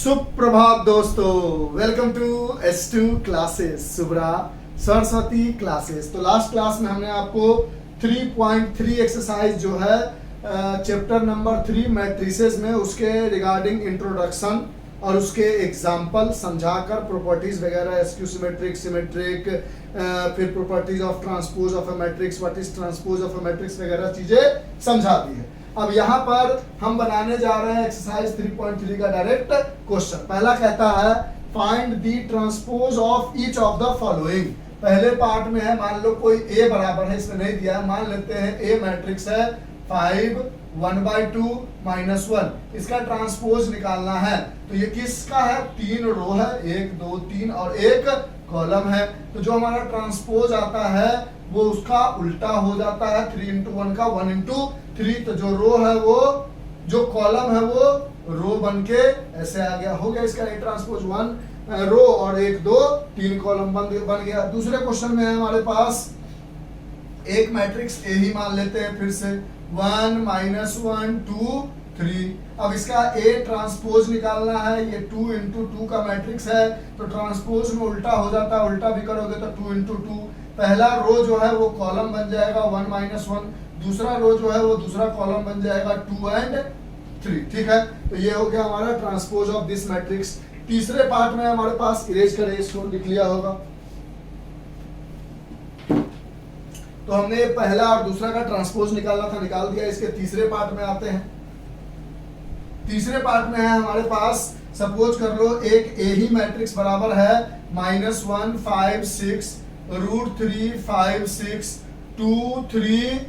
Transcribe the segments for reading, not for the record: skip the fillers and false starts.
सुप्रभात दोस्तों, welcome to S2 classes, Subra Saraswati classes. तो लास्ट क्लास में हमने आपको 3.3 एक्सरसाइज जो है चैप्टर नंबर 3 मैट्रिसेस में उसके रिगार्डिंग इंट्रोडक्शन और उसके एग्जाम्पल समझाकर प्रॉपर्टीज वगैरह एसक्यू सिमेट्रिक सिमेट्रिक फिर properties of transpose of a matrix, what is transpose of a matrix वगैरह चीजें समझा दी है। अब यहाँ पर हम बनाने जा रहे हैं एक्सरसाइज 3.3 का डायरेक्ट क्वेश्चन। पहला कहता है find the transpose of each of the following. पहले पार्ट में है, मान लो कोई A बराबर है, इसमें नहीं दिया है, मान लेते हैं A मैट्रिक्स है 5 1/2 -1, इसका ट्रांसपोज निकालना है। तो ये किसका है? 3 रो है, 1 2 3 और एक कॉलम है। तो जो हमारा ट्रांसपोज आता है वो उसका उल्टा हो जाता है, 3 into 1 का 1 into 3। तो जो रो है वो, जो कॉलम है वो रो बन के ऐसे आ गया, हो गया इसका ए ट्रांसपोज 1 रो और 1 2 3 कॉलम बन गया। दूसरे क्वेश्चन में है हमारे पास एक मैट्रिक्स ए ही मान लेते हैं, फिर से 1 -1 2 3। अब इसका ए ट्रांसपोज निकालना है, ये 2 into 2 का मैट्रिक्स है, तो ट्रांसपोज में उल्टा हो जाता है, उल्टा भी करोगे तो 2 into 2। पहला रो जो है वो कॉलम बन जाएगा 1 -1, दूसरा रो जो है वो दूसरा कॉलम बन जाएगा 2 and 3। ठीक है, तो ये हो गया हमारा ट्रांसपोज ऑफ दिस मैट्रिक्स। तीसरे पार्ट में हमारे पास, इरेज करें इसको, लिख लिया होगा। तो हमने पहला और दूसरा का ट्रांसपोज निकालना था, निकाल दिया। इसके तीसरे पार्ट में आते हैं। तीसरे पार्ट में है हमारे पास, सपोज कर लो एक ए ही मैट्रिक्स बराबर है -1 5 6 √3 5 6 2 3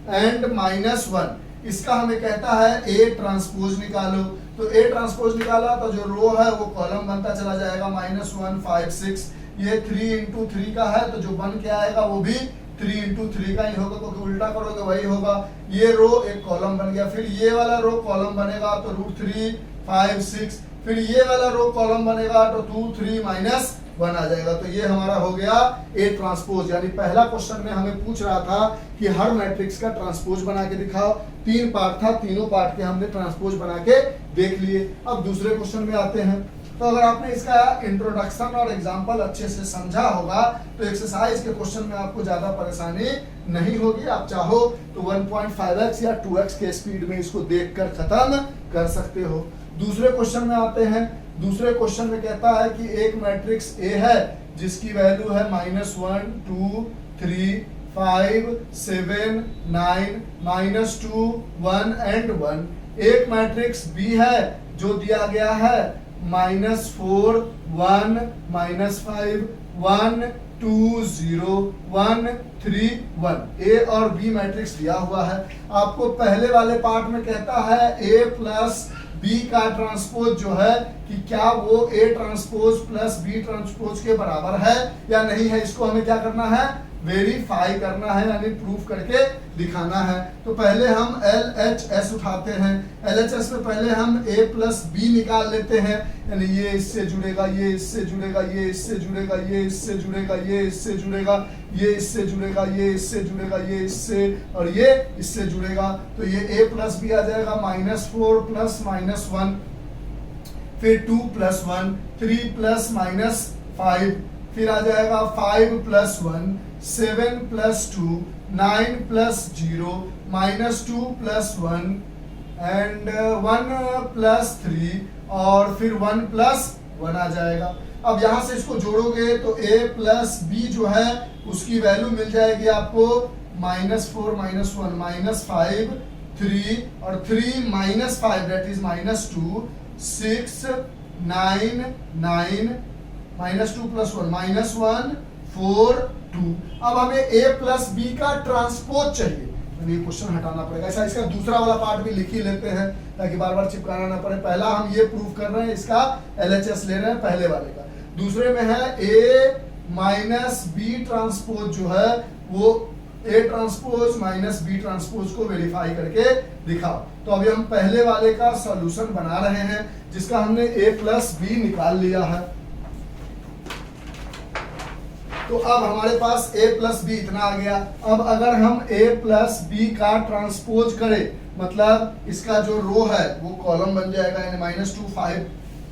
एंड -1। इसका हमें कहता है ए ट्रांसपोज निकालो। तो ए ट्रांसपोज निकाला तो जो रो है वो कॉलम बनता चला जाएगा, -1 5 6। ये 3 into 3 का है, तो जो बन के आएगा वो भी 3 into 3 का ही होगा, क्योंकि उल्टा करोगे वही होगा। ये रो एक कॉलम बन गया, फिर ये वाला रो कॉलम बनेगा तो √3 5 6, फिर ये वाला रो कॉलम बनेगा तो 2 3 -1 आ जाएगा। तो ये हमारा हो गया ए ट्रांसपोज। यानी पहला क्वेश्चन में हमें पूछ रहा था कि हर मैट्रिक्स का ट्रांसपोज बना के दिखाओ। 3 पार्ट था, तीनों पार्ट के हमने ट्रांसपोज बना के देख लिए। अब दूसरे क्वेश्चन में आते हैं। तो अगर आपने इसका इंट्रोडक्शन और एग्जाम्पल अच्छे से समझा होगा तो एक्सरसाइज के क्वेश्चन में आपको ज्यादा परेशानी नहीं होगी। आप चाहो तो 1.5x या 2x के स्पीड में इसको देखकर खत्म कर सकते हो। दूसरे क्वेश्चन में आते हैं। दूसरे क्वेश्चन में कहता है कि एक मैट्रिक्स ए है जिसकी वैल्यू है -1 2 3 5 7 9 -2 1 and 1। एक मैट्रिक्स बी है जो दिया गया है -4 1 -5 1 2 0 1 3 1। ए और बी मैट्रिक्स दिया हुआ है। आपको पहले वाले पार्ट में कहता है ए प्लस बी का ट्रांसपोज जो है कि क्या वो A transpose plus B transpose के बराबर है या नहीं है। इसको हमें क्या करना है? वेरीफाई करना है, यानी प्रूफ करके दिखाना है। तो पहले हम LHS उठाते हैं। LHS में पहले हम a प्लस बी निकाल लेते हैं, यानी ये इससे जुड़ेगा, ये इससे जुड़ेगा, ये इससे जुड़ेगा, ये इससे जुड़ेगा, ये इससे जुड़ेगा, ये इससे जुड़ेगा, ये इससे जुड़ेगा, ये इससे और ये इससे जुड़ेगा। तो ये a प्लस बी आ जाएगा -4 प्लस -1, फिर 2 प्लस 1 3 प्लस -5, फिर आ जाएगा 5 plus 1 7 plus 2 9 plus 0 -2 plus 1 and 1 plus 3 और फिर 1 प्लस 1 आ जाएगा। अब यहां से इसको जोड़ोगे तो a प्लस b जो है उसकी वैल्यू मिल जाएगी आपको -4 -1 -5 3 और 3 -5 दैट इज -2 6 9 9 -2 प्लस 1 -1 4 2। अब हमें a प्लस बी का ट्रांसपोज चाहिए, ये क्वेश्चन हटाना पड़ेगा। ऐसा इसका दूसरा वाला पार्ट भी लिख ही लेते हैं ताकि बार बार चिपकाना ना पड़े। पहला हम ये प्रूफ कर रहे हैं, इसका LHS ले रहे हैं पहले वाले का। दूसरे में है a माइनस बी ट्रांसपोज जो है वो a transpose minus B transpose को वेरीफाई करके दिखाओ। तो अभी हम पहले वाले का सॉल्यूशन बना रहे हैं जिसका हमने a प्लस बी निकाल लिया है। तो अब हमारे पास a प्लस बी इतना आ गया। अब अगर हम a प्लस बी का ट्रांसपोज करें, मतलब इसका जो रो है वो कॉलम बन जाएगा, यानी -2 5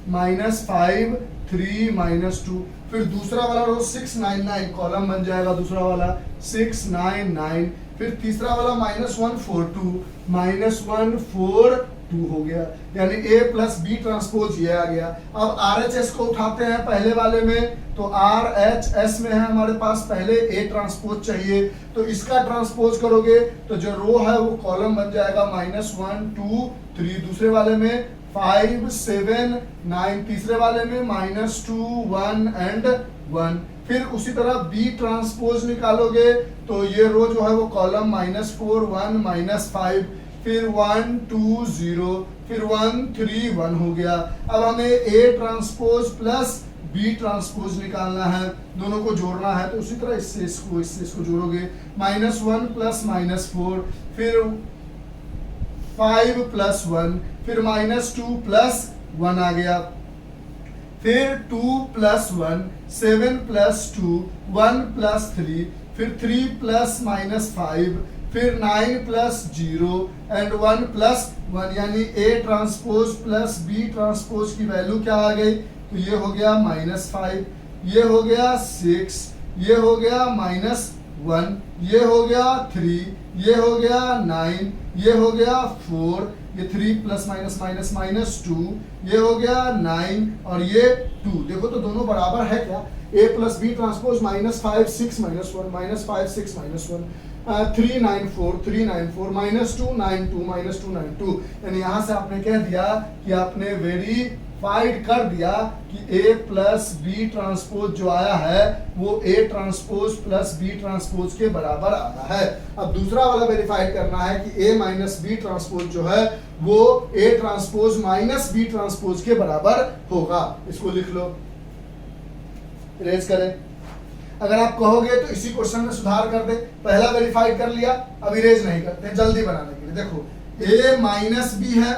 -5 3 -2। फिर दूसरा वाला रो 699 कॉलम बन जाएगा, दूसरा वाला 699। फिर तीसरा वाला -142 -142 हो गया, यानी A प्लस बी ट्रांसपोज ये आ गया। अब RHS को उठाते हैं पहले वाले में, तो RHS में है हमारे पास पहले A ट्रांसपोज चाहिए, तो इसका ट्रांसपोज करोगे तो जो रो है वो कॉलम बन जाएगा -1 2 3, दूसरे वाले में 5 7 9, तीसरे वाले में -2 1 and 1। फिर उसी तरह बी ट्रांसपोज निकालोगे तो ये रो जो है वो कॉलम -4 1 -5, फिर 1 2 0, फिर 1 3 1 हो गया। अब हमें A transpose plus B transpose निकालना है, दोनों को जोड़ना है, तो उसी तरह इससे इसको जोड़ोगे, -1 प्लस -4, फिर 5 प्लस 1, फिर -2 प्लस 1 आ गया, फिर 2 प्लस 1, 7 प्लस 2, 1 प्लस 3, फिर 3 प्लस -5, फिर 9 प्लस 0 एंड 1 प्लस 1, यानी A transpose plus B transpose की वैल्यू क्या आ गई, तो ये हो गया -5, ये हो गया 6, ये हो गया -1, ये हो गया 3, ये हो गया 9, ये हो गया 4, ये 3 प्लस -2, ये हो गया 9 और ये 2। देखो तो दोनों बराबर है क्या, A प्लस बी ट्रांसपोज -5 6 -1 -5 6 -1 3 9 4 3 9 4 -2 9 2 -2 9 2, यानी यहाँ से आपने कह दिया कि आपने वेरीफाइड कर दिया कि A प्लस बी ट्रांसपोज जो आया है वो A transpose plus B transpose के बराबर आया है। अब दूसरा वाला वेरीफाइड करना है कि A माइनस बी ट्रांसपोज जो है वो A transpose minus B transpose के बराबर होगा। इसको लिख लो, इरेज करें। अगर आप कहोगे तो इसी क्वेश्चन में सुधार कर दे, पहला वेरीफाई कर लिया, अब इरेज नहीं करते जल्दी बनाने के लिए। देखो A माइनस बी है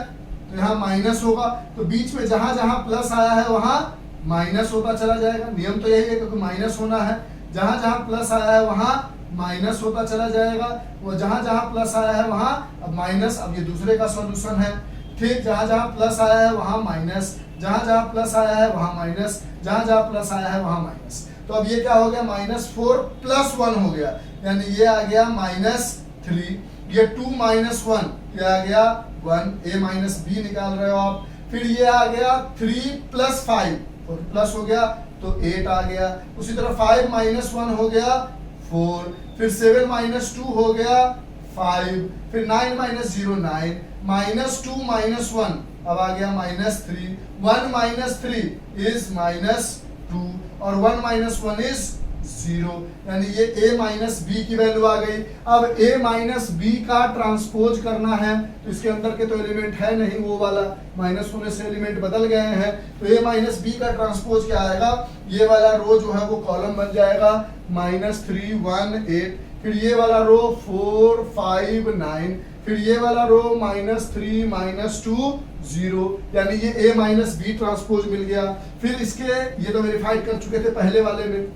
तो यहाँ माइनस होगा, तो बीच में जहां जहां प्लस आया है वहां माइनस होता चला जाएगा, नियम तो यही है क्योंकि माइनस होना है। जहां जहां प्लस आया है वहां माइनस होता चला जाएगा, वो जहां जहां प्लस आया है वहां अब माइनस। अब ये दूसरे का सॉल्यूशन है, ठीक, जहां जहां प्लस आया है वहां माइनस, जहां जहां प्लस आया है वहां माइनस, जहां जहां प्लस आया है वहां माइनस। तो अब ये क्या हो गया, -4 + 1 हो गया, यानी ये आ गया -3, ये 2 - 1 ये आ गया 1, A माइनस बी निकाल रहे हो आप। फिर ये आ गया 3 + 5 और प्लस हो गया तो 8 आ गया। उसी तरह 5 - 1 हो गया 4, फिर 7 - 2 हो गया 5, फिर 9 - 0 9, -2 - 1 अब आ गया -3, 1 - 3 इज -2 और 1 - 1 इज 0, यानी ये A माइनस बी की वैल्यू आ गई। अब A माइनस बी का ट्रांसपोज करना है, तो इसके अंदर के तो एलिमेंट है नहीं, वो वाला माइनस होने से एलिमेंट बदल गए हैं, तो A माइनस बी का ट्रांसपोज क्या आएगा, ये वाला रो जो है वो कॉलम बन जाएगा -3 1 8, फिर ये वाला रो 4 5 9, फिर ये वाला रो -3 -2 0, यानी ये A माइनस बी ट्रांसपोज मिल गया। फिर इसके ये तो वेरीफाइड कर चुके थे पहले वाले में,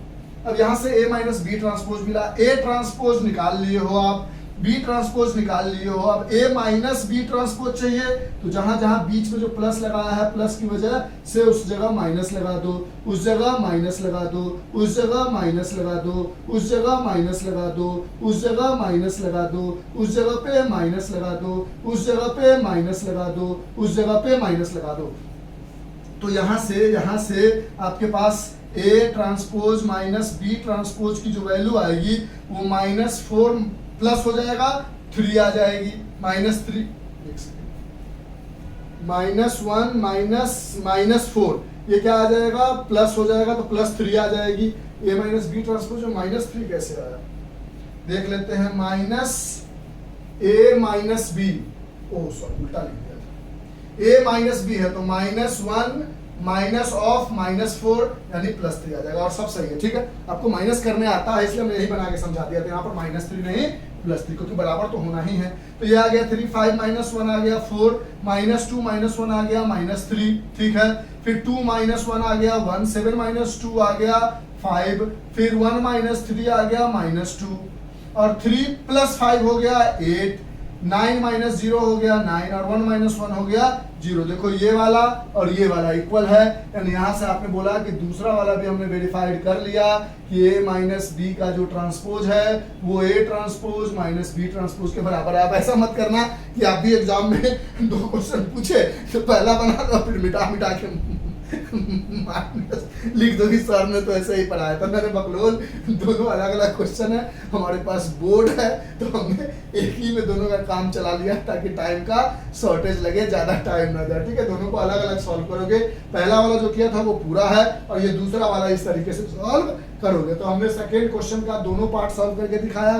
अब यहां से A माइनस बी ट्रांसपोज मिला, A ट्रांसपोज निकाल लिए हो आप, B ट्रांसपोज निकाल लिए हो। अब A माइनस बी ट्रांसपोज चाहिए, तो जहां जहां बीच में जो प्लस लगाया है प्लस की वजह से उस जगह माइनस लगा दो, उस जगह माइनस लगा दो, उस जगह माइनस लगा दो, उस जगह माइनस लगा दो, उस जगह माइनस लगा दो, उस जगह पे माइनस लगा दो, उस जगह पे माइनस लगा दो, उस जगह पे माइनस लगा दो। तो यहां से आपके पास A transpose minus B transpose की जो वैल्यू आएगी वो -4 प्लस हो जाएगा 3 आ जाएगी, -3 -1 -4 ये क्या आ जाएगा, प्लस हो जाएगा तो +3 आ जाएगी। A माइनस बी ट्रांसपोज में -3 कैसे आया देख लेते हैं, -A minus B, oh sorry उल्टा लिख दिया था, A माइनस बी है तो -1 माइनस ऑफ -4 यानी +3 आ जाएगा, और सब सही है, ठीक है। आपको माइनस करने आता है इसलिए मैं यही बना के समझा दिया था, यहाँ पर -3 नहीं +3, क्योंकि बराबर तो होना ही है। तो ये आ गया 3, 5 - 1 आ गया 4, -2 - 1 आ गया -3, ठीक है। फिर 2 - 1 आ गया 1, 7 - 2 आ गया 5, फिर 1 - 3 आ गया -2, और 3 + 5 हो गया 8, 9 - 0 हो गया 9, और 1 - 1 हो गया जीरो। देखो ये वाला और ये वाला इक्वल है, यानी यहाँ से आपने बोला कि दूसरा वाला भी हमने वेरीफाइड कर लिया कि ए माइनस बी का जो ट्रांसपोज है वो A transpose minus B transpose के बराबर है। आप ऐसा मत करना कि आप भी एग्जाम में 2 क्वेश्चन पूछे तो पहला बना दो फिर मिटा मिटा के माइनस लिख दो कि सर ने तो ऐसे ही पढ़ाया था। मैंने बकलोल, दोनों अलग अलग क्वेश्चन है, हमारे पास बोर्ड है तो हमने एक ही में दोनों का काम चला लिया ताकि टाइम का शॉर्टेज लगे, ज्यादा टाइम ना जाए। ठीक है, दोनों को अलग अलग सॉल्व करोगे। पहला वाला जो किया था वो पूरा है और ये दूसरा वाला इस तरीके से सॉल्व करोगे। तो हमने सेकेंड क्वेश्चन का दोनों पार्ट सॉल्व करके दिखाया।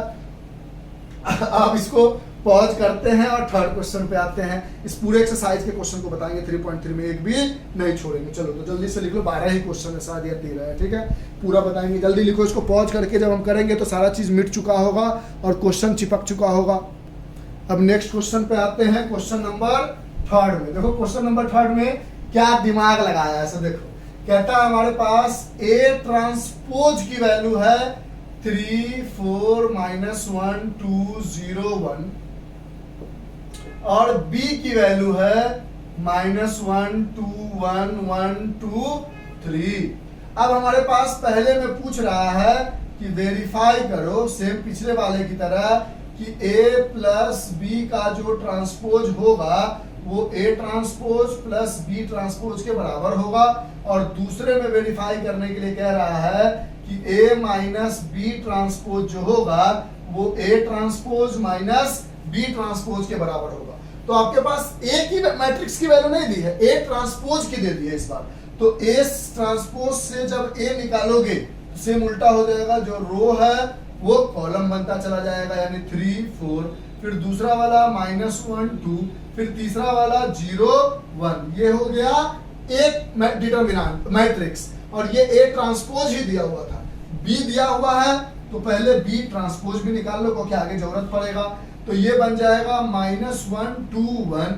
आप इसको पॉज करते हैं और थर्ड क्वेश्चन पे आते हैं। इस पूरे एक्सरसाइज के क्वेश्चन को बताएंगे 3.3 में, एक भी नहीं छोड़ेंगे। चलो तो जल्दी से लिख लो, 12 ही क्वेश्चन है, शायद या 13 है। ठीक है, पूरा बताएंगे, जल्दी लिखो। इसको पॉज करके जब हम करेंगे तो सारा चीज मिट चुका होगा और क्वेश्चन चिपक चुका होगा। अब नेक्स्ट क्वेश्चन पे आते हैं, क्वेश्चन नंबर 3 में। देखो क्वेश्चन नंबर 3 में क्या दिमाग लगाया है। देखो कहता है हमारे पास ए ट्रांसपोज की वैल्यू है 3 4 -1 2 0 1 और B की वैल्यू है -1 2 1 1 2 3। अब हमारे पास पहले में पूछ रहा है कि वेरीफाई करो सेम पिछले वाले की तरह कि A प्लस बी का जो ट्रांसपोज होगा वो A transpose plus B transpose के बराबर होगा। और दूसरे में वेरीफाई करने के लिए कह रहा है कि A माइनस बी ट्रांसपोज जो होगा वो A transpose minus B transpose के बराबर होगा। तो आपके पास A की मैट्रिक्स की वैल्यू नहीं दी है, A ट्रांसपोज की दे दी है इस बार। तो A ट्रांसपोज से जब A निकालोगे तो सेम उल्टा हो जाएगा, जो रो है वो कॉलम बनता चला जाएगा, यानी 3 4, फिर दूसरा वाला -1 2, फिर तीसरा वाला 0 1। ये हो गया एक डिटरमिनेंट मैट्रिक्स और ये A ट्रांसपोज ही दिया हुआ था। B दिया हुआ है तो पहले B ट्रांसपोज भी निकाल लो क्योंकि आगे जरूरत पड़ेगा। तो ये बन जाएगा -1 2 1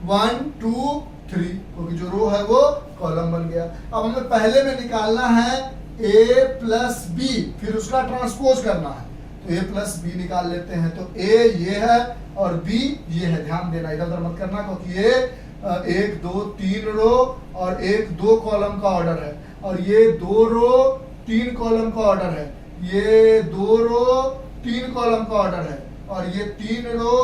1 2 3, क्योंकि जो रो है वो कॉलम बन गया। अब हमें पहले में निकालना है A प्लस बी, फिर उसका ट्रांसपोज करना है। तो A प्लस बी निकाल लेते हैं। तो A ये है और B ये है। ध्यान देना, इधर उधर मत करना क्योंकि ये 1 2 3 रो और 1 2 कॉलम का ऑर्डर है और ये 2 रो 3 कॉलम का ऑर्डर है, ये 2 रो 3 कॉलम का ऑर्डर है और ये 3 रो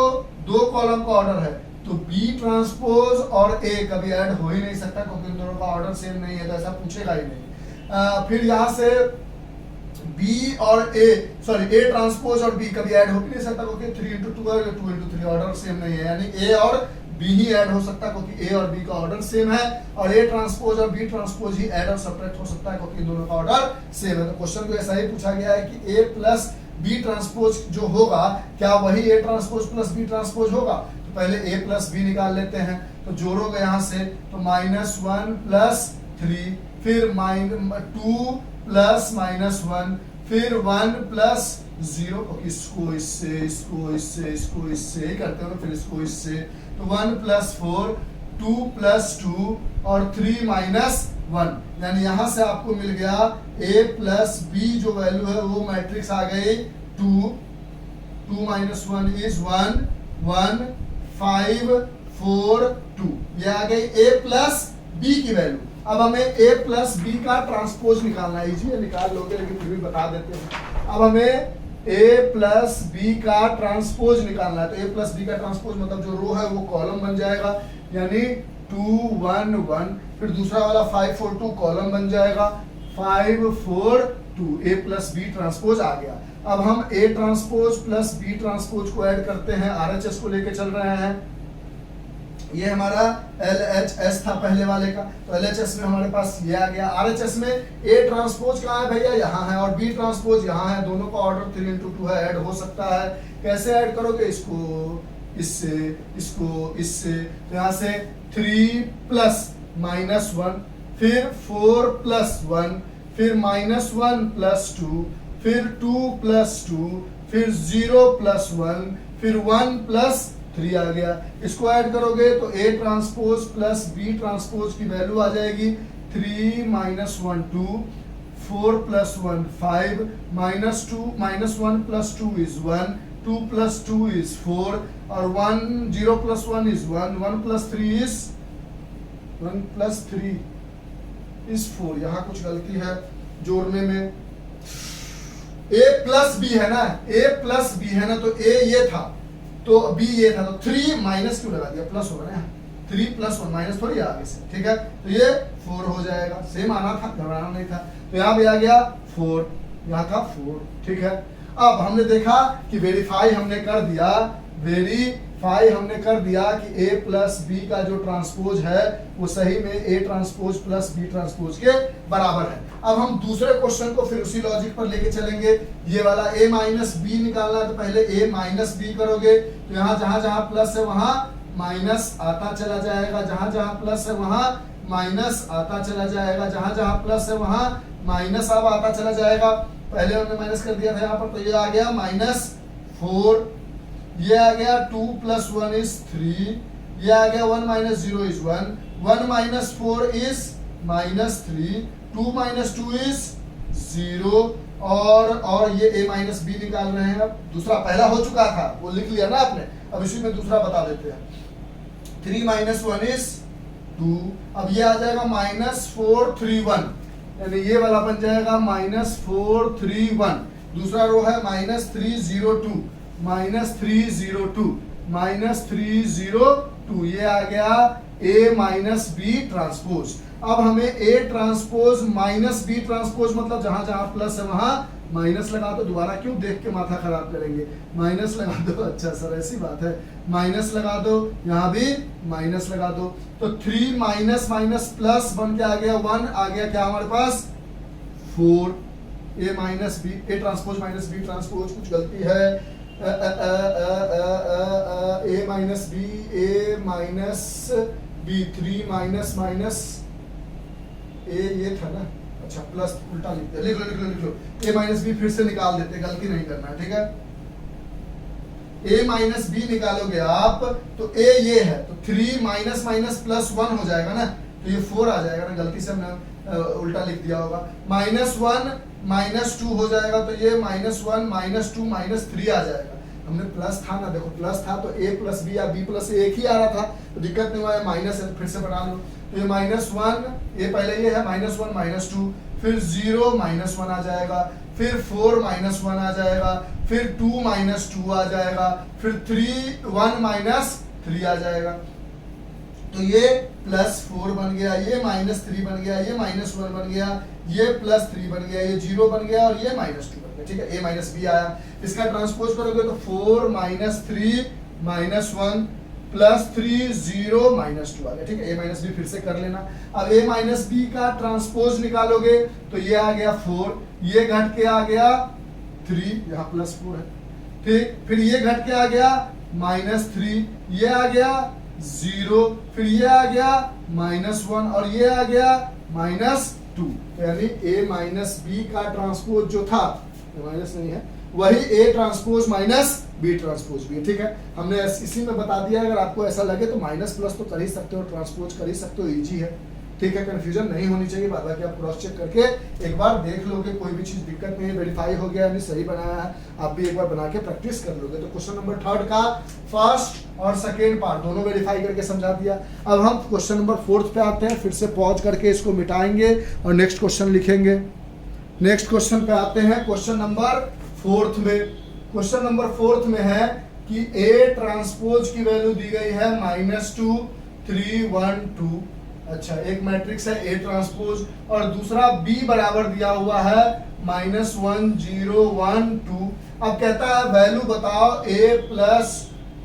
2 कॉलम का ऑर्डर है। तो B ट्रांसपोज और A कभी ऐड हो ही नहीं सकता क्योंकि इन दोनों का ऑर्डर सेम नहीं है, तो ऐसा पूछेगा ही नहीं। फिर यहाँ से B और A ट्रांसपोज और B कभी ऐड हो भी नहीं सकता क्योंकि 3 × 2 और 2 × 3 ऑर्डर सेम नहीं है, यानी A और B ही ऐड हो सकता है क्योंकि A और B का ऑर्डर सेम है और A ट्रांसपोज और B ट्रांसपोज ही ऐड और सब्ट्रैक्ट हो सकता है क्योंकि इन दोनों का ऑर्डर सेम है। तो क्वेश्चन को ऐसा ही पूछा गया है कि A प्लस B ट्रांसपोज जो होगा क्या वही A transpose plus B transpose होगा। तो पहले A प्लस B निकाल लेते हैं। तो जोड़ोगे यहाँ से तो -1 प्लस 3, फिर -2 प्लस -1, फिर 1 प्लस 0, इसको इससे इसको इससे इसको इससे ही करते हो, फिर इसको इससे। तो 1 प्लस 4, 2 प्लस 2 और 3 माइनस 1, यानी यहां से आपको मिल गया A प्लस B जो वैल्यू है वो मैट्रिक्स आ गई 2 2 माइनस 1 इज 1 1 5 4 2, ये आ गई A प्लस B की वैल्यू। अब हमें A प्लस B का ट्रांसपोज निकालना है, इजी है, निकाल लोगे लेकिन फिर भी बता देते हैं। अब हमें A प्लस B का ट्रांसपोज निकालना है। तो A प्लस B का ट्रांसपोज मतलब जो रो है वो कॉलम बन जाएगा, यानी 2 1 1, फिर दूसरा वाला 5 4 2 कॉलम बन जाएगा, 5 4 2, A प्लस B ट्रांसपोज आ गया। अब हम A transpose plus B transpose को ऐड करते हैं, RHS को लेके चल रहे हैं। ये हमारा LHS था पहले वाले का, तो LHS में हमारे पास ये आ गया। RHS में A ट्रांसपोज कहाँ है भैया, यहाँ है, और B ट्रांसपोज यहाँ है। दोनों का ऑर्डर 3 × 2 है, ऐड हो सकता है। कैसे ऐड करोगे, इसको इससे इसको इससे। तो यहाँ से 3 प्लस -1, फिर 4 प्लस 1, फिर -1 प्लस 2, फिर 2 प्लस 2, फिर 0 प्लस 1, फिर 1 प्लस 3 आ गया। इसको ऐड करोगे तो A transpose plus B transpose की वैल्यू आ जाएगी 3 - 1 2, 4 + 1 5, -1 + 2 is 1, 2 + 2 is 4 और 0 + 1 is 1, 1 + 3 is 1 + 3 is 4। यहाँ कुछ गलती है जोड़ने में। a + b है ना, a + b है ना, तो a ये था तो b ये था, तो 3 माइनस क्यों लगा दिया, प्लस होगा ना, 3 + 1 माइनस थोड़ी आगे से, ठीक है, तो ये 4 हो जाएगा। सेम आना था, घबराना नहीं था। तो यहाँ भी आ गया 4, यहाँ था 4, ठीक है। अब हमने देखा कि वेरीफाई हमने कर दिया कि a + b का जो ट्रांसपोज है वो सही में a ट्रांसपोज + b ट्रांसपोज के बराबर है। अब हम दूसरे क्वेश्चन को फिर उसी लॉजिक पर लेके चलेंगे। ये वाला a - b निकालना है, तो पहले a - b करोगे, तो यहाँ जहां जहां प्लस है वहां माइनस आता चला जाएगा, जहां जहां प्लस है वहां माइनस आता चला जाएगा, जहां जहां प्लस है वहां माइनस अब आता चला जाएगा। पहले हमने माइनस कर दिया था यहाँ पर, तो ये आ गया -4, ये आ गया 2 + 1 is 3, ये आ गया 1 - 0 is 1, 1 - 4 is -3, 2 - 2 is 0, और ये a - b निकाल रहे हैं। अब दूसरा पहला हो चुका था, वो लिख लिया ना आपने, अब इसी में दूसरा बता देते हैं। 3 - 1 is 2, अब ये आ जाएगा -4 3 1, यानी ये वाला बन जाएगा -4 3 1। दूसरा रो है -3 0 2, -3 0 2, -3 0 2, ये आ गया a - b ट्रांसपोज। अब हमें a ट्रांसपोज - b ट्रांसपोज मतलब जहां जहां प्लस है वहां माइनस लगा दो। दोबारा क्यों देख के माथा खराब करेंगे, माइनस लगा दो। अच्छा सर ऐसी बात है, माइनस लगा दो, यहाँ भी माइनस लगा दो, तो 3 माइनस प्लस बन के आ गया 1, आ गया क्या हमारे पास 4। a ट्रांसपोज - b ट्रांसपोज, कुछ गलती है, a - b 3 a ये था ना, अच्छा प्लस उल्टा लिख दिया, लिख लो a - b फिर से निकाल देते, गलती नहीं करना, ठीक है। a - b निकालोगे आप तो a ये है, तो 3 - +1 हो जाएगा ना, तो ये 4 आ जाएगा ना, गलती से हमने उल्टा लिख दिया होगा। -1 - 2 हो जाएगा, तो ये -1 - 2 -3 आ जाएगा। हमने प्लस था ना, देखो प्लस था तो a + b या b + a एक ही आ रहा था, तो दिक्कत नहीं हुआ है, माइनस है तो फिर से बना लो। तो ये -1, ये पहले ये है -1 - 2, फिर 0 -1 आ जाएगा, फिर 4 -1 आ जाएगा, फिर 2 - 2 आ जाएगा, फिर 1 - 3 आ जाएगा। तो ये +4 बन गया, ये -3 बन गया, ये -1 बन गया, ये +3 बन गया, ये 0 बन गया और ये -2 बन गया, ठीक है। a - b आया, इसका ट्रांसपोज करोगे तो 4 - 3 - 1 +3 0 - 2 आ गया, ठीक है। a - b फिर से कर लेना। अब a - b का ट्रांसपोज निकालोगे तो ये आ गया 4, ये घट के आ गया 3, यहाँ +4 है, ठीक। फिर ये घट के आ गया -3, ये आ गया 0, फिर ये आ गया -1 और ये आ गया -2। तो यानी a - b का ट्रांसपोज जो था, माइनस नहीं है, वही a ट्रांसपोज b ट्रांसपोज भी है, ठीक है। हमने इसी में बता दिया, अगर आपको ऐसा लगे तो माइनस प्लस तो कर ही सकते हो, ट्रांसपोज कर ही सकते हो, इजी है, ठीक है। कंफ्यूजन नहीं होनी चाहिए, बाद बाकी आप क्रॉस चेक करके एक बार देख लोगे, कोई भी चीज दिक्कत नहीं है, वेरीफाई हो गया, सही बनाया है, आप भी एक बार बना के प्रैक्टिस कर लोगे। तो क्वेश्चन नंबर 3 का फर्स्ट और सेकेंड पार्ट दोनों वेरीफाई करके समझा दिया। अब हम क्वेश्चन नंबर 4 पे आते हैं, फिर से पॉज करके इसको मिटाएंगे और नेक्स्ट क्वेश्चन लिखेंगे। नेक्स्ट क्वेश्चन पे आते हैं, क्वेश्चन नंबर 4 में। क्वेश्चन नंबर 4 में है कि a ट्रांसपोज की वैल्यू दी गई है -2 3 1 2। अच्छा, एक मैट्रिक्स है A ट्रांसपोज और दूसरा B बराबर दिया हुआ है -1 0 1 2। अब कहता है वैल्यू बताओ A +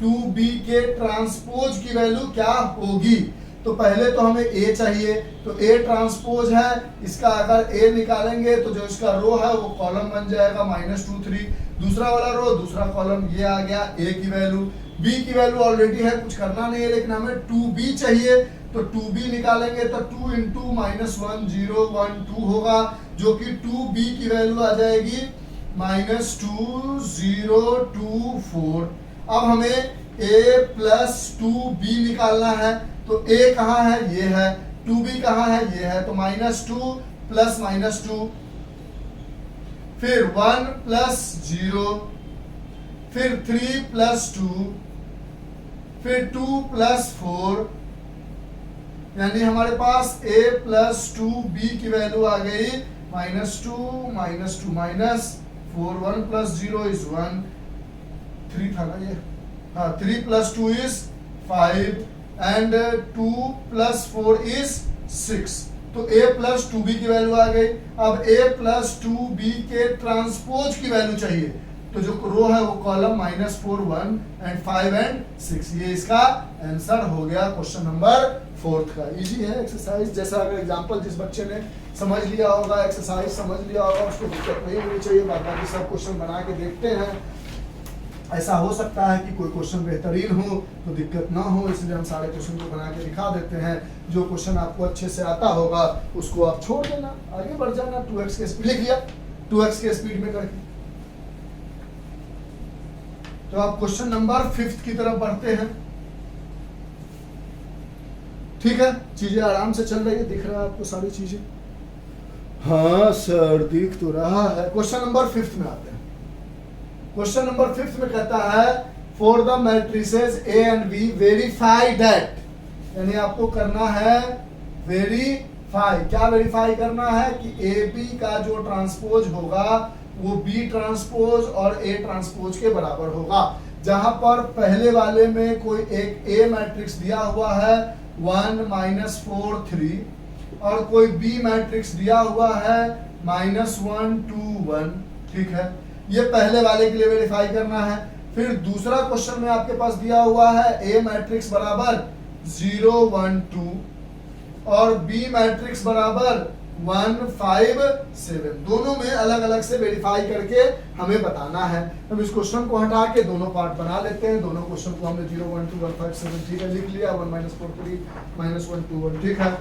2B के ट्रांसपोज की वैल्यू क्या होगी। तो पहले तो हमें A चाहिए, तो A ट्रांसपोज है, इसका अगर A निकालेंगे तो जो इसका रो है वो कॉलम बन जाएगा -2 3, दूसरा वाला रो दूसरा कॉलम, ये आ गया A की वैल्यू। B की वैल्यू ऑलरेडी है, कुछ करना नहीं है, लेकिन हमें 2B चाहिए, तो 2B निकालेंगे तो 2 × -1 0 1 2 होगा, जो कि 2B की वैल्यू आ जाएगी -2 0 2 4। अब हमें A + 2B निकालना है, तो A कहाँ है, ये है, 2B कहाँ है, ये है, तो -2 + -2, फिर 1 + 0, फिर 3 + 2, फिर 2 + 4, यानी हमारे पास a प्लस 2b की वैल्यू आ गई -2 माइनस 4 1 प्लस 0 इज 1 3 था ना ये, हाँ 3 plus 2 is 5 and 2 plus 4 is 6। तो a प्लस 2b की वैल्यू आ गई। अब a प्लस 2b के ट्रांसपोज की वैल्यू चाहिए, तो जो रो है वो कॉलम -4 1 एंड 5 एंड 6, ये इसका आंसर हो गया क्वेश्चन नंबर 4 का। इजी है एक्सरसाइज, जैसा अगर एग्जांपल जिस बच्चे ने समझ लिया होगा, एक्सरसाइज समझ लिया होगा, उसको दिक्कत नहीं होनी चाहिए। बाकी सब क्वेश्चन बना के देखते हैं, ऐसा हो सकता है कि कोई क्वेश्चन बेहतरीन हो तो दिक्कत ना हो, इसलिए हम सारे क्वेश्चन को बना के दिखा देते हैं। जो क्वेश्चन आपको अच्छे से आता होगा उसको आप छोड़ देना, आगे बढ़ जाना। 2x के स्पीड लिख लिया, 2x के स्पीड में करके। तो आप क्वेश्चन नंबर 5 की तरफ बढ़ते हैं। ठीक है, चीजें आराम से चल रही है, दिख रहा है आपको सारी चीजें? हाँ सर दिख तो रहा है। क्वेश्चन नंबर 5 में आते हैं। क्वेश्चन नंबर 5 में कहता है for the matrices A and B verify that, यानी आपको करना है वेरीफाई। क्या वेरीफाई करना है कि AB का जो ट्रांसपोज होगा वो B ट्रांसपोज और A ट्रांसपोज के बराबर होगा। जहां पर पहले वाले में कोई एक A मैट्रिक्स दिया हुआ है 1 -4 3 और कोई B मैट्रिक्स दिया हुआ है -1 2 1। ठीक है, ये पहले वाले के लिए वेरीफाई करना है। फिर दूसरा क्वेश्चन में आपके पास दिया हुआ है A मैट्रिक्स बराबर 0 1 2 और B मैट्रिक्स बराबर 1 5 7। दोनों में अलग अलग से वेरीफाई करके हमें बताना है। अब इस क्वेश्चन को हटा के दोनों पार्ट बना लेते हैं। दोनों क्वेश्चन को हमने 0 1 2 1 5 7 ठीक है लिख लिया, 1 -4 3 -1 2 1। ठीक है,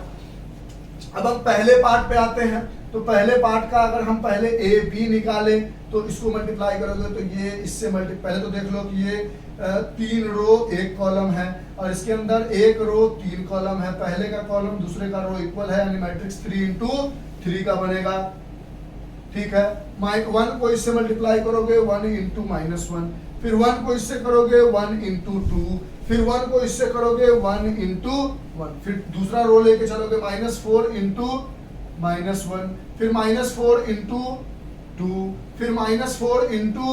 अब हम पहले पार्ट पे आते हैं। तो पहले पार्ट का अगर हम पहले ए बी निकालें तो इसको मल्टीप्लाई करोगे तो ये इससे पहले तो देख लो कि ये 3 रो 1 कॉलम है और इसके अंदर 1 रो 3 कॉलम है। पहले का कॉलम दूसरे का रो इक्वल है, यानी मैट्रिक्स 3 इंटू 3 का बनेगा। ठीक है, 1 को इससे मल्टीप्लाई करोगे 1 इंटू -1, फिर 1 को इससे करोगे 1 इंटू 2, फिर 1 को इससे करोगे 1 इंटू 1, फिर दूसरा रो लेके चलोगे -4 इंटू -1, फिर -4 इंटू 2, फिर -4 इंटू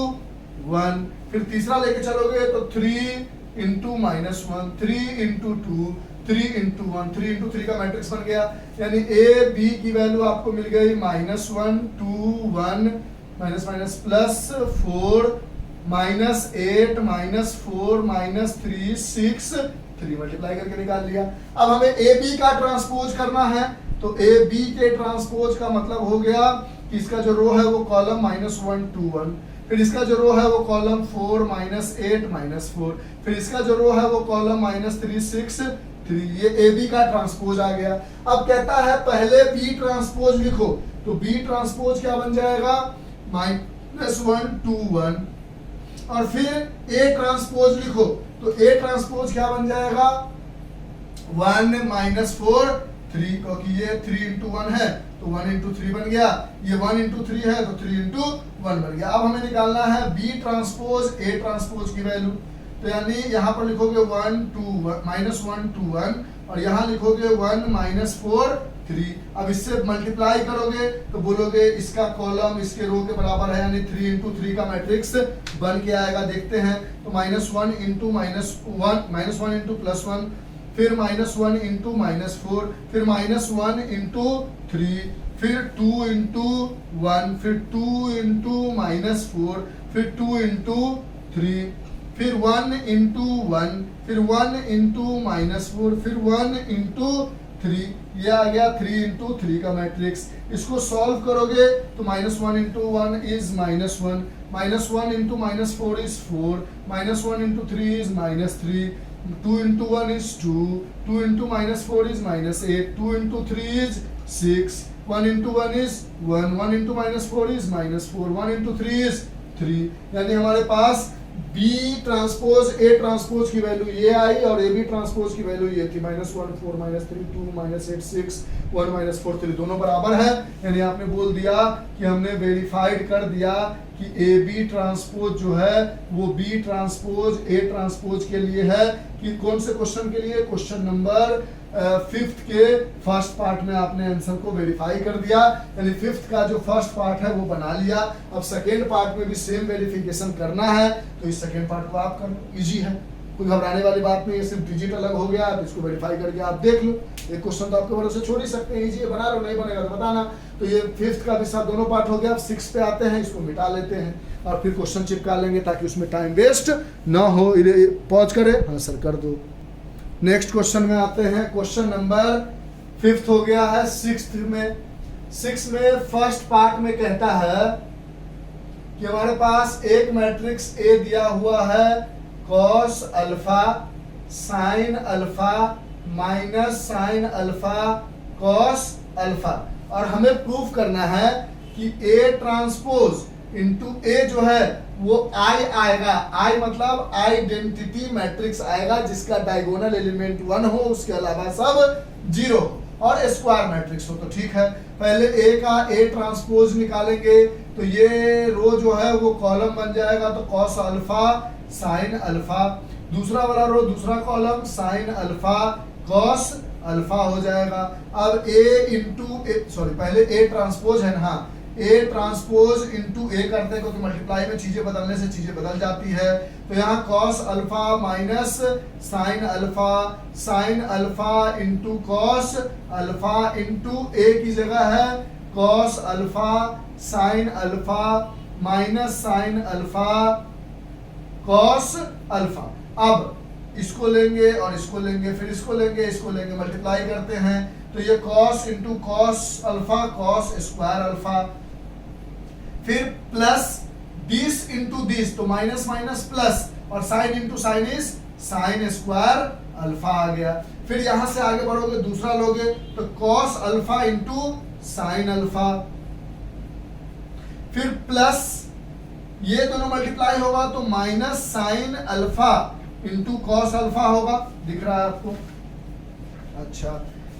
1, फिर तीसरा लेके चलोगे तो 3 इंटू -1, 3 इंटू 2, 3 इंटू 1, 3 इंटू 3 का मैट्रिक्स बन गया। यानी ए बी की वैल्यू आपको मिल गई -1 2 1 +4 -8 -4 -3 6 3 मल्टीप्लाई करके निकाल लिया। अब हमें ए बी का ट्रांसपोज करना है, तो ए बी के ट्रांसपोज का मतलब हो गया कि इसका जो रो है वो कॉलम -1 2 1, फिर इसका जो रो है वो कॉलम 4 -8 -4, फिर इसका जो रो है वो कॉलम -3 6 3। ये ए बी का ट्रांसपोज आ गया। अब कहता है पहले बी ट्रांसपोज लिखो, तो बी ट्रांसपोज क्या बन जाएगा -1 2 1, और फिर ए ट्रांसपोज लिखो, तो ए ट्रांसपोज क्या बन जाएगा 1 -4 3, क्योंकि ये 3 इंटू 1 है तो 1 इंटू 3 बन गया, ये 1 इंटू 3 है तो 3 इंटू 1 बन गया। अब हमें निकालना है बी ट्रांसपोज ए ट्रांसपोज की वैल्यू, तो यानी यहाँ पर लिखोगे 1 2 -1 2 1 और यहाँ लिखोगे 1 -4 3। अब इससे मल्टीप्लाई करोगे तो बोलोगे इसका कॉलम इसके रो के बराबर है, यानी 3 इंटू 3 का मैट्रिक्स बन के आएगा। देखते हैं तो -1 इंटू -1 इंटू +1, फिर -1 इंटू -4, फिर -1 इंटू 3, फिर 2 इंटू 1, फिर 2 इंटू -4, फिर 2 इंटू 3, फिर 1 इंटू 1, फिर 1 इंटू -4, फिर 1 इंटू 3। ये आ गया 3 इंटू 3 का मैट्रिक्स। इसको सॉल्व करोगे तो -1 into 1 is -1, -1 into -4 is 4, -1 into 3 is -3, 2 into 1 is 2, 2 into -4 is -8, 2 into 3 is 6, 1 into 1 is 1, 1 into -4 is -4, 1 into 3 is 3। यानी हमारे पास B ट्रांसपोज A ट्रांसपोज की वैल्यू ये आई और AB ट्रांसपोज की वैल्यू ये थी, -1 4 -3 2 -8 6 1 -4 3, दोनों बराबर है। यानी आपने बोल दिया कि हमने वेरीफाइड कर दिया कि AB ट्रांसपोज जो है वो B ट्रांसपोज A ट्रांसपोज के लिए है। कि कौन से क्वेश्चन के लिए? क्वेश्चन नंबर फिफ्थ के फर्स्ट पार्ट में आपने आंसर को वेरीफाई कर दिया, यानी फिफ्थ का जो फर्स्ट पार्ट है वो बना लिया। अब सेकेंड पार्ट में भी सेम वेरिफिकेशन करना है, तो इस सेकेंड पार्ट को आप कर लो, इजी है, कोई घबराने वाली बात नहीं है। सिर्फ डिजिट अलग हो गया तो इसको वेरीफाई करके आप देख लो। एक क्वेश्चन तो आपके भरोसे छोड़ ही सकते हैं, इजी है, बना लो, नहीं बनेगा तो बताना। तो ये फिफ्थ का भी साथ दोनों पार्ट हो गया। अब सिक्स पे आते हैं, इसको मिटा लेते हैं और फिर क्वेश्चन चिपका लेंगे ताकि उसमें टाइम वेस्ट ना हो। पॉज करे, हाँ सर कर दो। नेक्स्ट क्वेश्चन में आते हैं। क्वेश्चन नंबर फिफ्थ हो गया है सिक्स्थ में। सिक्स में फर्स्ट पार्ट में कहता है कि हमारे पास एक मैट्रिक्स ए दिया हुआ है, cos alpha sine alpha minus sine alpha cos alpha, और हमें प्रूफ करना है कि ए ट्रांसपोज इंटू ए जो है वो आई आएगा। आई मतलब आइडेंटिटी मैट्रिक्स आएगा जिसका डायगोनल एलिमेंट 1 हो, उसके अलावा सब 0 और स्क्वायर मैट्रिक्स हो। तो ठीक है, पहले ए का ए ट्रांसपोज निकालेंगे तो ये रो जो है वो कॉलम बन जाएगा, तो कॉस अल्फा साइन अल्फा। दूसरा वाला रो दूसरा column sign alpha cos alpha हो जाएगा। अब ए इंटू ए, सॉरी पहले ए ट्रांसपोज है ना, ए ट्रांसपोज इंटू ए करते हैं क्योंकि मल्टीप्लाई में चीजें बदलने से चीजें बदल जाती है। तो यहाँ cos alpha minus sine alpha into cos alpha into A की जगह है cos alpha sine alpha minus sine alpha cos alpha. अब इसको लेंगे और इसको लेंगे, फिर इसको लेंगे, इसको लेंगे, मल्टीप्लाई करते हैं तो ये cos into cos alpha cos square alpha, फिर प्लस 20 इंटू 20 तो माइनस माइनस प्लस, और sine into sine is sine square alpha आ गया। फिर यहां से आगे बढ़ोगे दूसरा लोगे तो cos alpha into sine alpha, फिर प्लस ये दोनों मल्टीप्लाई होगा तो minus sine alpha into cos alpha होगा, दिख रहा है आपको। अच्छा,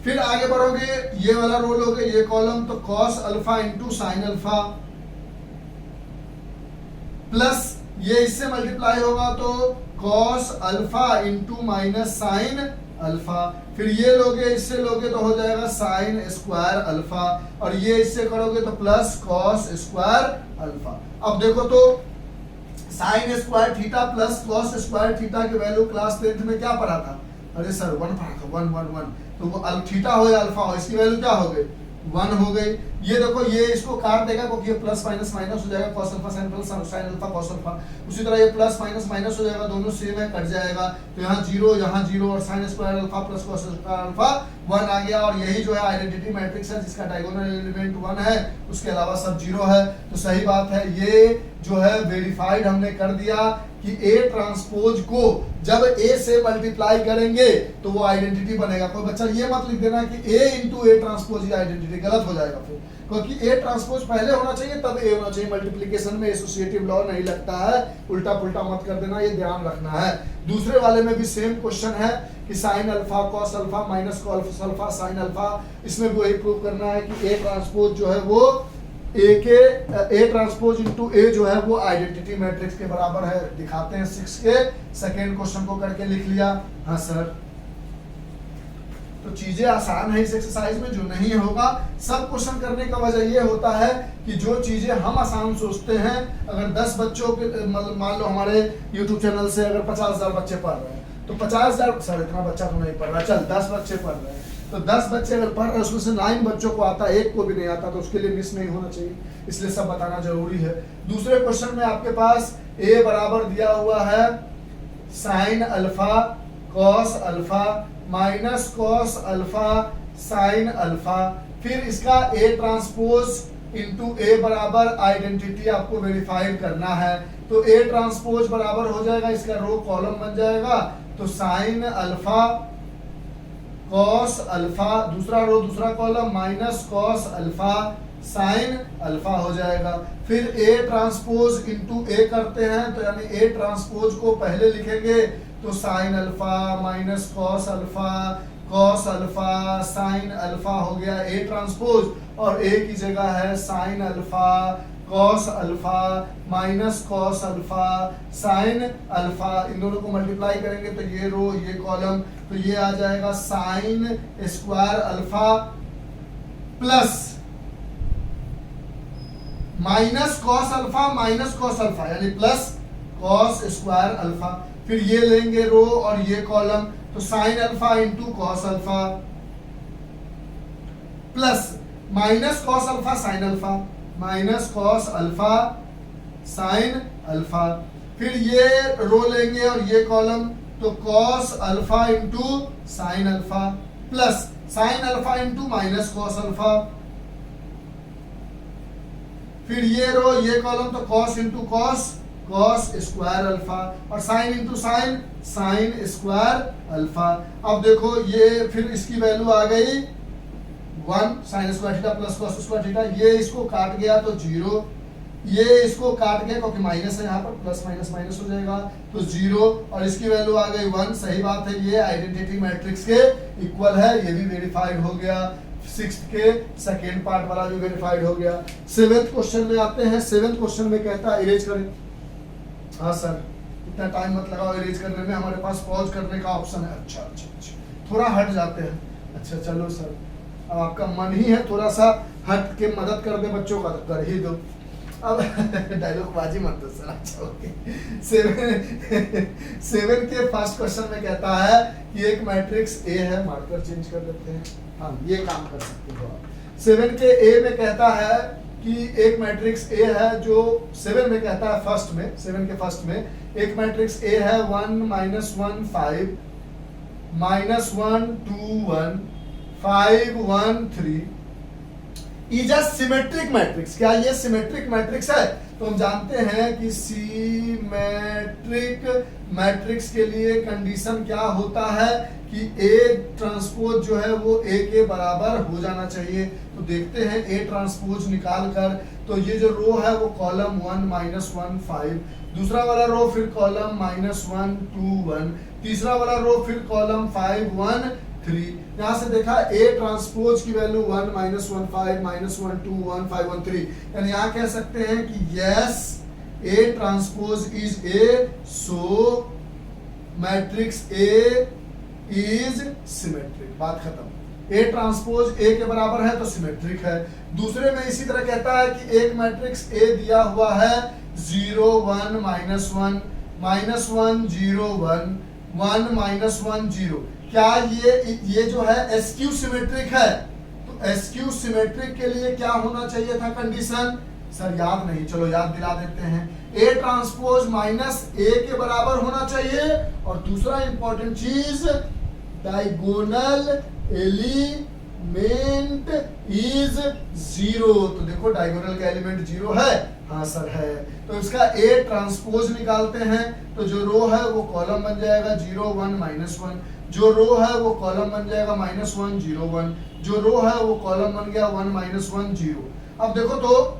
फिर आगे बढ़ोगे ये वाला रो लोगे, ये कॉलम, तो cos alpha into sine alpha, plus ये इससे मल्टीप्लाई होगा तो cos alpha into minus sine alpha, फिर ये लोगे इससे लोगे तो हो जाएगा साइन स्क्वायर अल्फा, और ये इससे करोगे तो प्लस कॉस स्क्वायर अल्फा। अब देखो तो sine square theta plus cos square theta की वैल्यू क्लास 10th में क्या पढ़ा था? अरे सर 1 पढ़ा था, 1 1 1, तो वो थीटा हो या अल्फा हो, इसकी वैल्यू क्या हो गई? 1 हो गई। ये देखो ये इसको काट देगा क्योंकि ये प्लस माइनस माइनस हो जाएगा, cos alpha sine alpha cos alpha. उसी तरह ये प्लस माइनस माइनस हो जाएगा, दोनों सेम है, कट जाएगा, तो यहाँ 0 और sign square alpha plus cos square alpha 1 आ गया। और यही जो है आइडेंटिटी मैट्रिक्स है जिसका डायगोनल एलिमेंट 1 है, उसके अलावा सब 0 है। तो सही बात है, ये जो है वेरीफाइड हमने कर दिया कि ए ट्रांसपोज को जब ए से मल्टीप्लाई करेंगे तो वो आइडेंटिटी बनेगा। कोई बच्चा ये मत लिख देना कि ए इंटू ए ट्रांसपोज ये आइडेंटिटी, गलत हो जाएगा फिर, क्योंकि ए ट्रांसपोज पहले होना चाहिए तब ए होना चाहिए। मल्टीप्लिकेशन में एसोसिएटिव लॉ नहीं लगता है, उल्टा पुल्टा मत कर देना, ये ध्यान रखना है। दूसरे वाले में भी सेम क्वेश्चन है कि sign alpha cos alpha minus cos alpha sine alpha, इसमें भी वही प्रूव करना है कि ए ट्रांसपोज जो है वो ए ट्रांसपोज इंटू ए जो है वो आइडेंटिटी मैट्रिक्स के बराबर है। दिखाते हैं 6 के सेकेंड क्वेश्चन को करके लिख लिया। हाँ सर, तो चीजें आसान है इस एक्सरसाइज में, जो नहीं होगा सब क्वेश्चन करने का वजह ये होता है कि जो चीजें हम आसान सोचते हैं, अगर 10 बच्चों के मान लो हमारे YouTube चैनल से अगर 50,000 बच्चे पढ़ रहे हैं तो 50,000, सर इतना बच्चा तो नहीं पढ़ रहा, चल 10 बच्चे पढ़ रहे हैं तो 10 बच्चे अगर पढ़ रहे हैं उसमें से 9 बच्चों को आता है, एक को भी नहीं आता, तो उसके लिए मिस नहीं होना चाहिए, इसलिए सब बताना जरूरी है। दूसरे क्वेश्चन में आपके पास ए बराबर दिया हुआ है sine alpha cos alpha minus cos alpha sine alpha, फिर इसका ए ट्रांसपोज इंटू ए बराबर आइडेंटिटी आपको वेरीफाइड करना है। तो ए ट्रांसपोज बराबर हो जाएगा, इसका रो कॉलम बन जाएगा, तो साइन अल्फा कॉस अल्फा, दूसरा रो दूसरा column minus cos alpha sine alpha हो जाएगा। फिर ए ट्रांसपोज इंटू ए करते हैं तो यानी ए ट्रांसपोज को पहले लिखेंगे तो sine alpha minus cos alpha sine alpha हो गया ए ट्रांसपोज, और ए की जगह है sine alpha cos alpha minus cos alpha sine alpha, इन दोनों को मल्टीप्लाई करेंगे तो ये रो ये कॉलम, तो ये आ जाएगा sign square alpha plus minus cos alpha यानी प्लस कॉस स्क्वायर अल्फा। फिर ये लेंगे रो और ये कॉलम, तो sine alpha into cos alpha plus minus cos alpha sine alpha, minus cos alpha sine alpha. फिर ये रो लेंगे और ये कॉलम, तो cos alpha into sine alpha plus sine alpha into minus cos alpha. फिर ये रो ये कॉलम, तो cos into cos cos square alpha और sine into sign sign square alpha. अब देखो ये फिर इसकी वैल्यू आ गई 1 sine square theta plus cos square theta, ये इसको काट गया तो 0, ये इसको काट गया क्योंकि माइनस है यहाँ पर, प्लस माइनस माइनस हो जाएगा तो 0 और इसकी वैल्यू आ गई 1। सही बात है, ये आइडेंटिटी मैट्रिक्स के इक्वल है, ये भी वेरीफाइड हो गया। 6th के सेकेंड पार्ट वाला भी वेरीफाइड हो गया। 7th क्वेश्चन में आते हैं। 7th क्वेश्चन में कहता है इरेज करें। हाँ सर इतना टाइम मत लगाओ इरेज करने में, हमारे पास पॉज करने का ऑप्शन है। अच्छा थोड़ा हट जाते हैं। अच्छा चलो सर, अब आपका मन ही है थोड़ा सा हट के मदद कर दे बच्चों का, तो कर ही दो। अब डायलॉग बाजी मत दो सर। अच्छा ओके। 7 के फर्स्ट क्वेश्चन में कहता है कि एक मैट्रिक्स ए है, मार्कर चेंज कर देते हैं, हाँ ये काम कर सकते हो आप। 7 के ए में कहता है कि एक मैट्रिक्स ए है जो 7 में कहता है फर्स्ट में, 7 के फर्स्ट में एक मैट्रिक्स ए है 1 -1 5 -1 2 1 5 1 3 इज अ सिमेट्रिक मैट्रिक्स। क्या ये सिमेट्रिक मैट्रिक्स है? तो हम जानते हैं कि सिमेट्रिक मैट्रिक्स के लिए कंडीशन क्या होता है कि ए ट्रांसपोज जो है वो ए के बराबर हो जाना चाहिए। तो देखते हैं ए ट्रांसपोज निकाल कर, तो ये जो रो है वो कॉलम 1 -1 5, दूसरा वाला रो फिर कॉलम -1 2 1, तीसरा वाला रो फिर कॉलम 5 1 3। यहाँ से देखा ए ट्रांसपोज की वैल्यू 1 -1 5 -1 2 1 5 1 3, यानी यहाँ कह सकते हैं कि yes A transpose is a, so matrix A is symmetric. बात खत्म। ए ट्रांसपोज ए के बराबर है तो सिमेट्रिक है। दूसरे में इसी तरह कहता है कि एक मैट्रिक्स ए दिया हुआ है 0 1 -1 -1 0 1 1 -1 0। क्या ये जो है एसक्यू सिमेट्रिक है? तो एसक्यू सिमेट्रिक के लिए क्या होना चाहिए था कंडीशन? सर याद नहीं, चलो याद दिला देते हैं। ए ट्रांसपोज माइनस ए के बराबर होना चाहिए, और दूसरा इंपॉर्टेंट चीज डायगोनल एलिमेंट इज 0। तो देखो डायगोनल का एलिमेंट 0 है, हाँ सर है। तो इसका ए ट्रांसपोज निकालते हैं, तो जो रो है वो कॉलम बन जाएगा 0 1 -1, जो रो है वो कॉलम बन जाएगा -1 0 1, जो रो है वो कॉलम बन गया 1 -1 0। अब देखो तो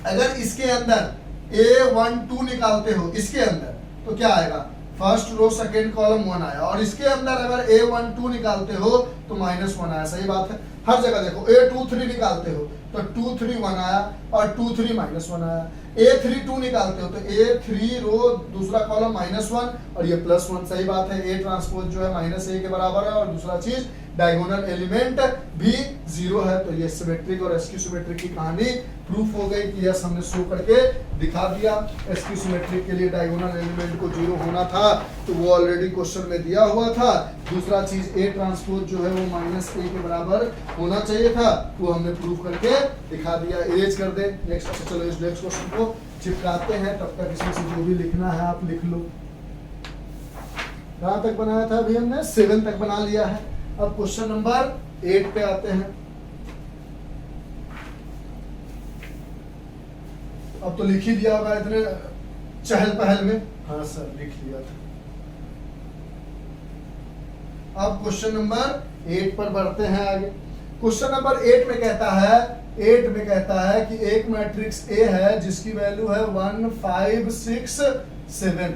अगर इसके अंदर A1 2 निकालते हो, इसके अंदर तो क्या आएगा? फर्स्ट रो सेकेंड कॉलम 1 आया, और इसके अंदर अगर A1 2 निकालते हो तो -1 आया। सही बात है, हर जगह देखो। A2 3 निकालते हो तो 2 3 1 आया, और 2 3 -1 आया। A3 2 निकालते हो तो A3 रो दूसरा कॉलम -1 और ये +1। सही बात है, A ट्रांसपोज जो है -A के बराबर है, और दूसरा चीज डायगोनल एलिमेंट भी 0 है। तो ये सिमेट्रिक और एसक्यू सिमेट्रिक की कहानी प्रूफ हो गई कि यस हमने शो करके दिखा दिया। एसक्यू सिमेट्रिक के लिए डायगोनल एलिमेंट को 0 होना था, तो वो ऑलरेडी क्वेश्चन में दिया हुआ था। दूसरा चीज ए ट्रांसपोज जो है वो -A के बराबर होना चाहिए था, वो हमने प्रूफ करके दिखा दिया। इरेज कर दे नेक्स्ट। चलो इस नेक्स्ट क्वेश्चन को चिपकाते हैं, तब तक इसमें से जो भी लिखना है आप लिख लो। कहाँ तक बनाया था अभी हमने? 7 तक बना लिया है। अब क्वेश्चन नंबर 8 पे आते हैं। अब तो लिख ही दिया होगा इतने चहल पहल में। हाँ सर लिख लिया था। अब क्वेश्चन नंबर 8 पर बढ़ते हैं आगे। क्वेश्चन नंबर 8 में कहता है कि एक मैट्रिक्स ए है जिसकी वैल्यू है 1 5 6 7।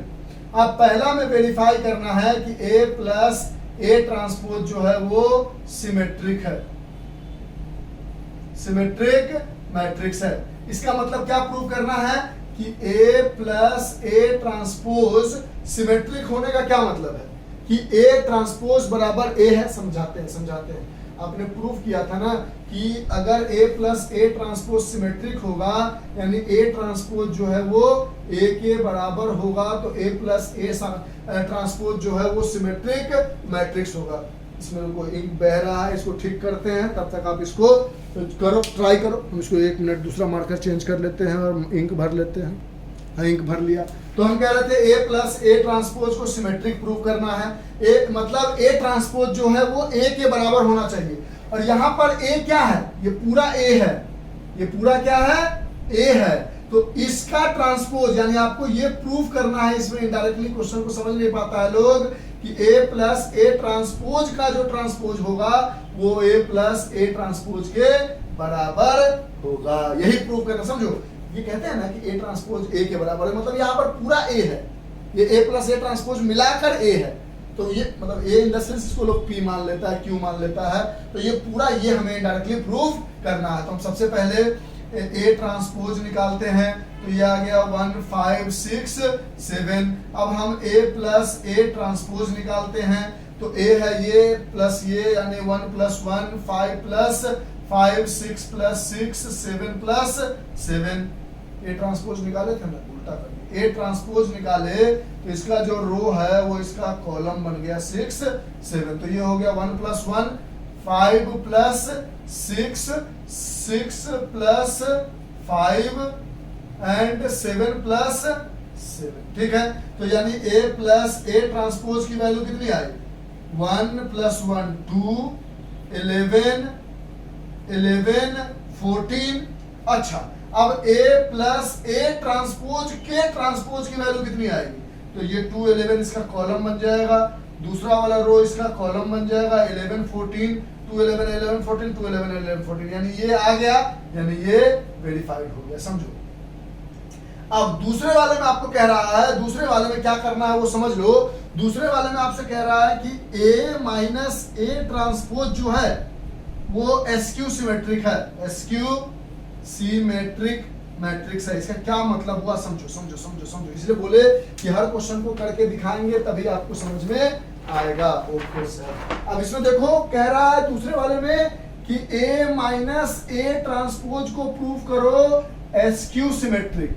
अब पहला में वेरीफाई करना है कि ए प्लस ए ट्रांसपोज जो है वो सिमेट्रिक है। सिमेट्रिक मैट्रिक्स है। इसका मतलब क्या प्रूव करना है कि A plus A transpose symmetric होने का क्या मतलब है कि A ट्रांसपोज बराबर A है। समझाते हैं आपने प्रूफ किया था ना कि अगर A plus A transpose symmetric होगा यानी A ट्रांसपोज जो है वो A के बराबर होगा तो A प्लस A ट्रांसपोज जो है वो सिमेट्रिक मैट्रिक्स होगा। इसमें को इंक बह रहा है, इसको ठीक करते हैं, तब तक आप इसको करो, ट्राई करो। हम इसको 1 मिनट दूसरा मार्कर चेंज कर लेते हैं और इंक भर लेते हैं। हाँ, इंक भर लिया। तो हम कह रहे थे A प्लस A ट्रांसपोज को सिमेट्रिक प्रूव करना है। A मतलब A ट्रांसपोज जो है वो A के बराबर होना चाहिए। और यहाँ पर A क्या है? ये पूरा A है, ये पूरा क्या है? A है। तो इसका ट्रांसपोज यानी आपको ये प्रूव करना है। इसमें इनडायरेक्टली क्वेश्चन को समझ नहीं पाता है लोग कि A प्लस A ट्रांसपोज का जो ट्रांसपोज होगा वो A प्लस A ट्रांसपोज के बराबर होगा। यही प्रूव करना, समझो। ये कहते हैं ना कि A ट्रांसपोज A के बराबर है, मतलब यहाँ पर पूरा A है, ये A प्लस A ट्रांसपोज मिलाकर A है। तो ये मतलब A इन द सेंस इसको लोग P मान लेता है, Q मान लेता है। तो ये पूरा ये हमें डायरेक्टली प्रूव करना है। तो हम सबसे पहले A ट्रांसपोज निकालते हैं। तो ये आ गया 1 5 6 7। अब हम A प्लस A ट्रांसपोज निकालते हैं। तो A है ये प्लस ये यानी 1 plus 1 5 plus 5 6 plus 6 7 plus 7। A transpose निकाले थे ना, उल्टा कर दिया। A ट्रांसपोज निकाले तो इसका जो रो है वो इसका कॉलम बन गया 6 7। तो ये हो गया 1 plus 1 5 plus 6 6 plus 5 and 7 plus 7। ठीक है, तो यानी A प्लस A ट्रांसपोज की वैल्यू कितनी आई? 1 प्लस 1 2 11 11 14। अच्छा, अब A प्लस A ट्रांसपोज के ट्रांसपोज की वैल्यू कितनी आएगी? तो ये 2 11 इसका कॉलम बन जाएगा, दूसरा वाला रो इसका कॉलम बन जाएगा 11 14 2 11 11 14 2 11 11 14, यानी ये आ गया, यानी ये वेरीफाइड हो गया। समझो। अब दूसरे वाले में आपको कह रहा है, दूसरे वाले में क्या करना है वो समझ लो। दूसरे वाले में आपसे कह रहा है कि A माइनस A ट्रांसपोज जो है वो SQ सिमेट्रिक है, SQ सिमेट्रिक मैट्रिक्स है। इसका क्या मतलब हुआ? समझो समझो समझो समझो। इसलिए बोले कि हर क्वेश्चन को करके दिखाएंगे तभी आपको समझ में आएगा। Okay sir. अब इसमें देखो कह रहा है दूसरे वाले में कि A माइनस A ट्रांसपोज को प्रूव करो SQ सिमेट्रिक।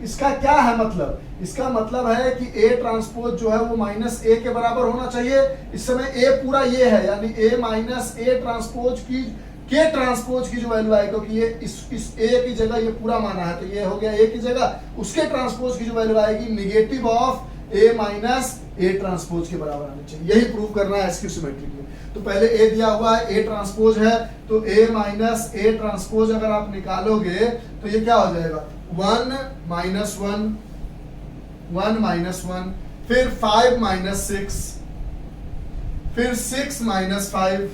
इसका क्या है मतलब? इसका मतलब है कि A ट्रांसपोज जो है वो माइनस A के बराबर होना चाहिए। इस समय A पूरा ये है, यानी A माइनस A ट्रांसपोज की के ट्रांसपोज की जो वैल्यू आएगी, क्योंकि ये इस A की जगह ये पूरा माना है तो ये हो गया A की जगह, उसके ट्रांसपोज की जो वैल्यू आएगी negative of A minus A transpose के बराबर आनी चाहिए। यही प्रूव करना है SQ सिमेट्रिक में। तो पहले A दिया हुआ है, A ट्रांसपोज है, तो A माइनस A ट्रांसपोज अगर आप निकालोगे तो ये क्या हो जाएगा? 1 माइनस 1 1 माइनस 1, फिर 5 माइनस 6, फिर 6 माइनस 5,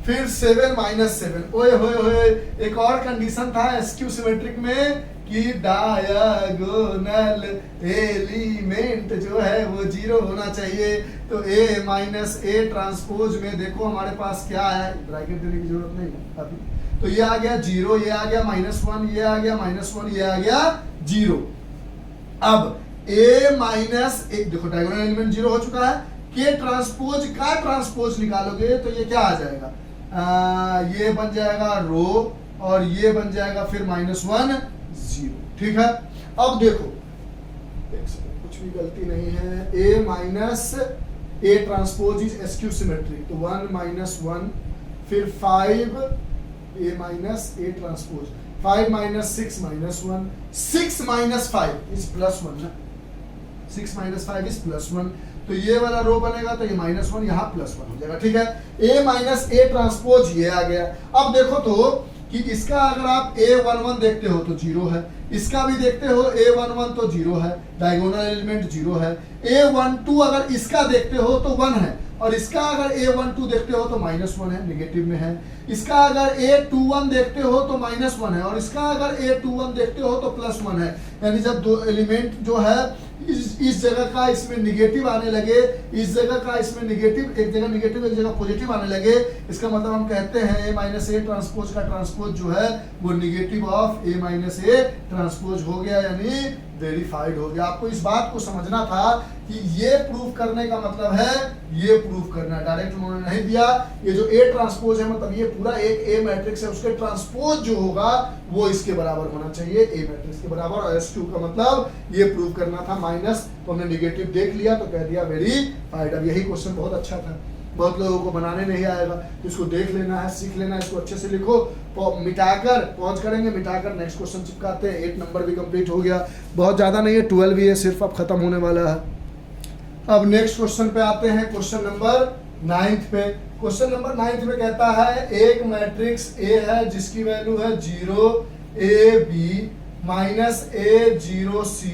फिर 7 माइनस 7। ओए होए होए, एक और कंडीशन था SQ सिमेट्रिक में कि डायगोनल एलिमेंट जो है वो 0 होना चाहिए। तो A माइनस A ट्रांसपोज में देखो हमारे पास क्या है, ब्रैकेट देने की जरूरत नहीं है अभी। तो ये आ गया 0, ये आ गया -1, ये आ गया -1, ये आ गया 0। अब A माइनस एक देखो डायगोनल एलिमेंट 0 हो चुका है। के ट्रांसपोज का ट्रांसपोज निकालोगे तो ये क्या आ जाएगा? ये बन जाएगा रो और ये बन जाएगा फिर -1 0। ठीक है, अब देखो एक सेकंड, कुछ भी गलती नहीं है। A minus A transpose is SQ symmetric, तो 1 माइनस 1, फिर 5 A minus A transpose, 5 minus 6 minus 1, 6 minus 5 is +1 ना, 6 माइनस 5 इज +1। तो ये वाला रो बनेगा तो ये -1 यहाँ +1 हो जाएगा। ठीक है, A माइनस A ट्रांसपोज ये आ गया। अब देखो तो कि इसका अगर आप A11 देखते हो तो 0 है, इसका भी देखते हो A11 तो 0 है, डायगोनल एलिमेंट 0 है। A12 अगर इसका देखते हो तो 1 है, और इसका अगर A12 देखते हो तो -1 है, नेगेटिव में है। इसका अगर A21 देखते हो तो -1 है, और इसका अगर A21 देखते हो तो +1 है। यानी जब दो एलिमेंट जो है इस जगह का इसमें निगेटिव आने लगे, इस जगह का इसमें निगेटिव, एक जगह निगेटिव एक जगह पॉजिटिव आने लगे, इसका मतलब हम कहते हैं A माइनस ए ट्रांसपोज का ट्रांसपोज जो है वो negative of A minus A transpose हो गया, यानी वेरीफाइड हो गया। आपको इस बात को समझना था कि ये प्रूफ करने का मतलब है ये प्रूफ करना, डायरेक्ट उन्होंने नहीं दिया। ये जो A ट्रांसपोज है मतलब ये पूरा एक A मैट्रिक्स है, उसके ट्रांसपोज जो होगा वो इसके बराबर होना चाहिए, A मैट्रिक्स के बराबर। और S2 का मतलब ये प्रूफ करना था माइनस, तो हमने निगेटिव देख लिया तो कह दिया वेरीफाइड। अब यही क्वेश्चन बहुत अच्छा था, बहुत लोगों को बनाने नहीं आएगा, तो इसको देख लेना है, सीख लेना है, इसको अच्छे से लिखो, मिटाकर पहुंच करेंगे, मिटाकर नेक्स्ट क्वेश्चन चिपकाते हैं। 8 नंबर भी कंप्लीट हो गया, बहुत ज़्यादा नहीं है, 12 ही है सिर्फ, अब खत्म होने वाला है। अब नेक्स्ट क्वेश्चन पे आते हैं, क्वेश्चन नंबर 9 पे। क्वेश्चन नंबर 9 में कहता है एक मैट्रिक्स A है जिसकी वैल्यू है 0 A B minus A 0 C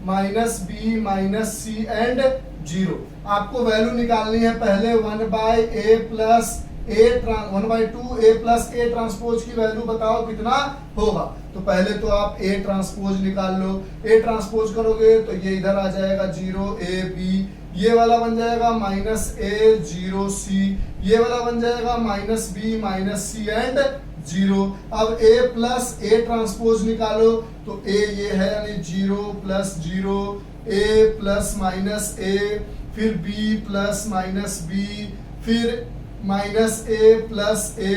minus B minus C and 0। आपको वैल्यू निकालनी है पहले 1/A plus A 1/2 A plus A transpose की वैल्यू बताओ कितना होगा। तो पहले तो आप A ट्रांसपोज निकाल लो, A ट्रांसपोज करोगे तो ये इधर आ जाएगा 0 A B, ये वाला बन जाएगा माइनस A 0 C, ये वाला बन जाएगा minus B minus C and 0। अब A प्लस A ट्रांसपोज निकालो तो A ये है यानी 0 plus 0 A plus minus A, फिर B प्लस माइनस B, फिर माइनस A प्लस A,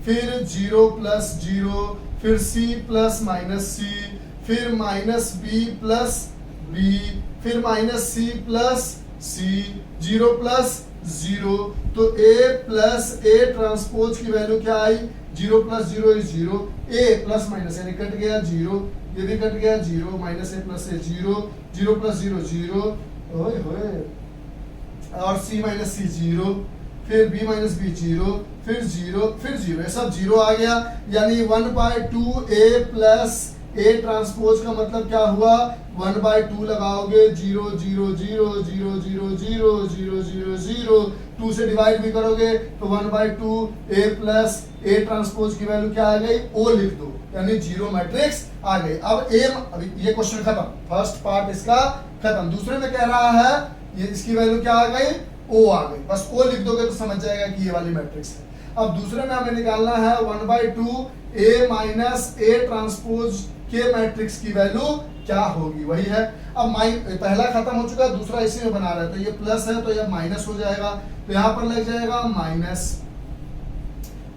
फिर 0 प्लस 0, फिर C प्लस माइनस C, फिर माइनस B प्लस B, फिर minus C plus C, 0 plus 0। तो A प्लस A ट्रांसपोज की value क्या आई, 0 plus 0 is 0, A plus minus यानी cut गया 0, ये भी कट गया 0, minus A plus A 0, 0 plus 0 0, ओए होए, और C माइनस C 0, फिर B माइनस B 0, फिर 0, फिर 0, ये सब 0 आ गया, यानी 1/2 A प्लस A ट्रांसपोज का मतलब क्या हुआ, 1/2 लगाओगे 0 0 0 0 0 0 0 0 0, 2 से डिवाइड भी करोगे तो 1/2 A प्लस A ट्रांसपोज की वैल्यू क्या आ गई, O लिख दो, यानी 0 मैट्रिक्स आ गई। अब अभी ये क्वेश्चन खत्म, फर्स्ट पार्ट इसका खत्म। दूसरे में कह रहा है ये इसकी वैल्यू क्या आ गई, O आ गई, बस O लिख दोगे तो समझ जाएगा कि ये वाली मैट्रिक्स है। अब दूसरे में हमें निकालना है 1/2 A माइनस A ट्रांसपोज के मैट्रिक्स की वैल्यू क्या होगी, वही है। अब पहला खत्म हो चुका है, दूसरा इसी में बना रहा है, तो ये प्लस है तो ये माइनस हो जाएगा, तो यहाँ पर लग जाएगा माइनस,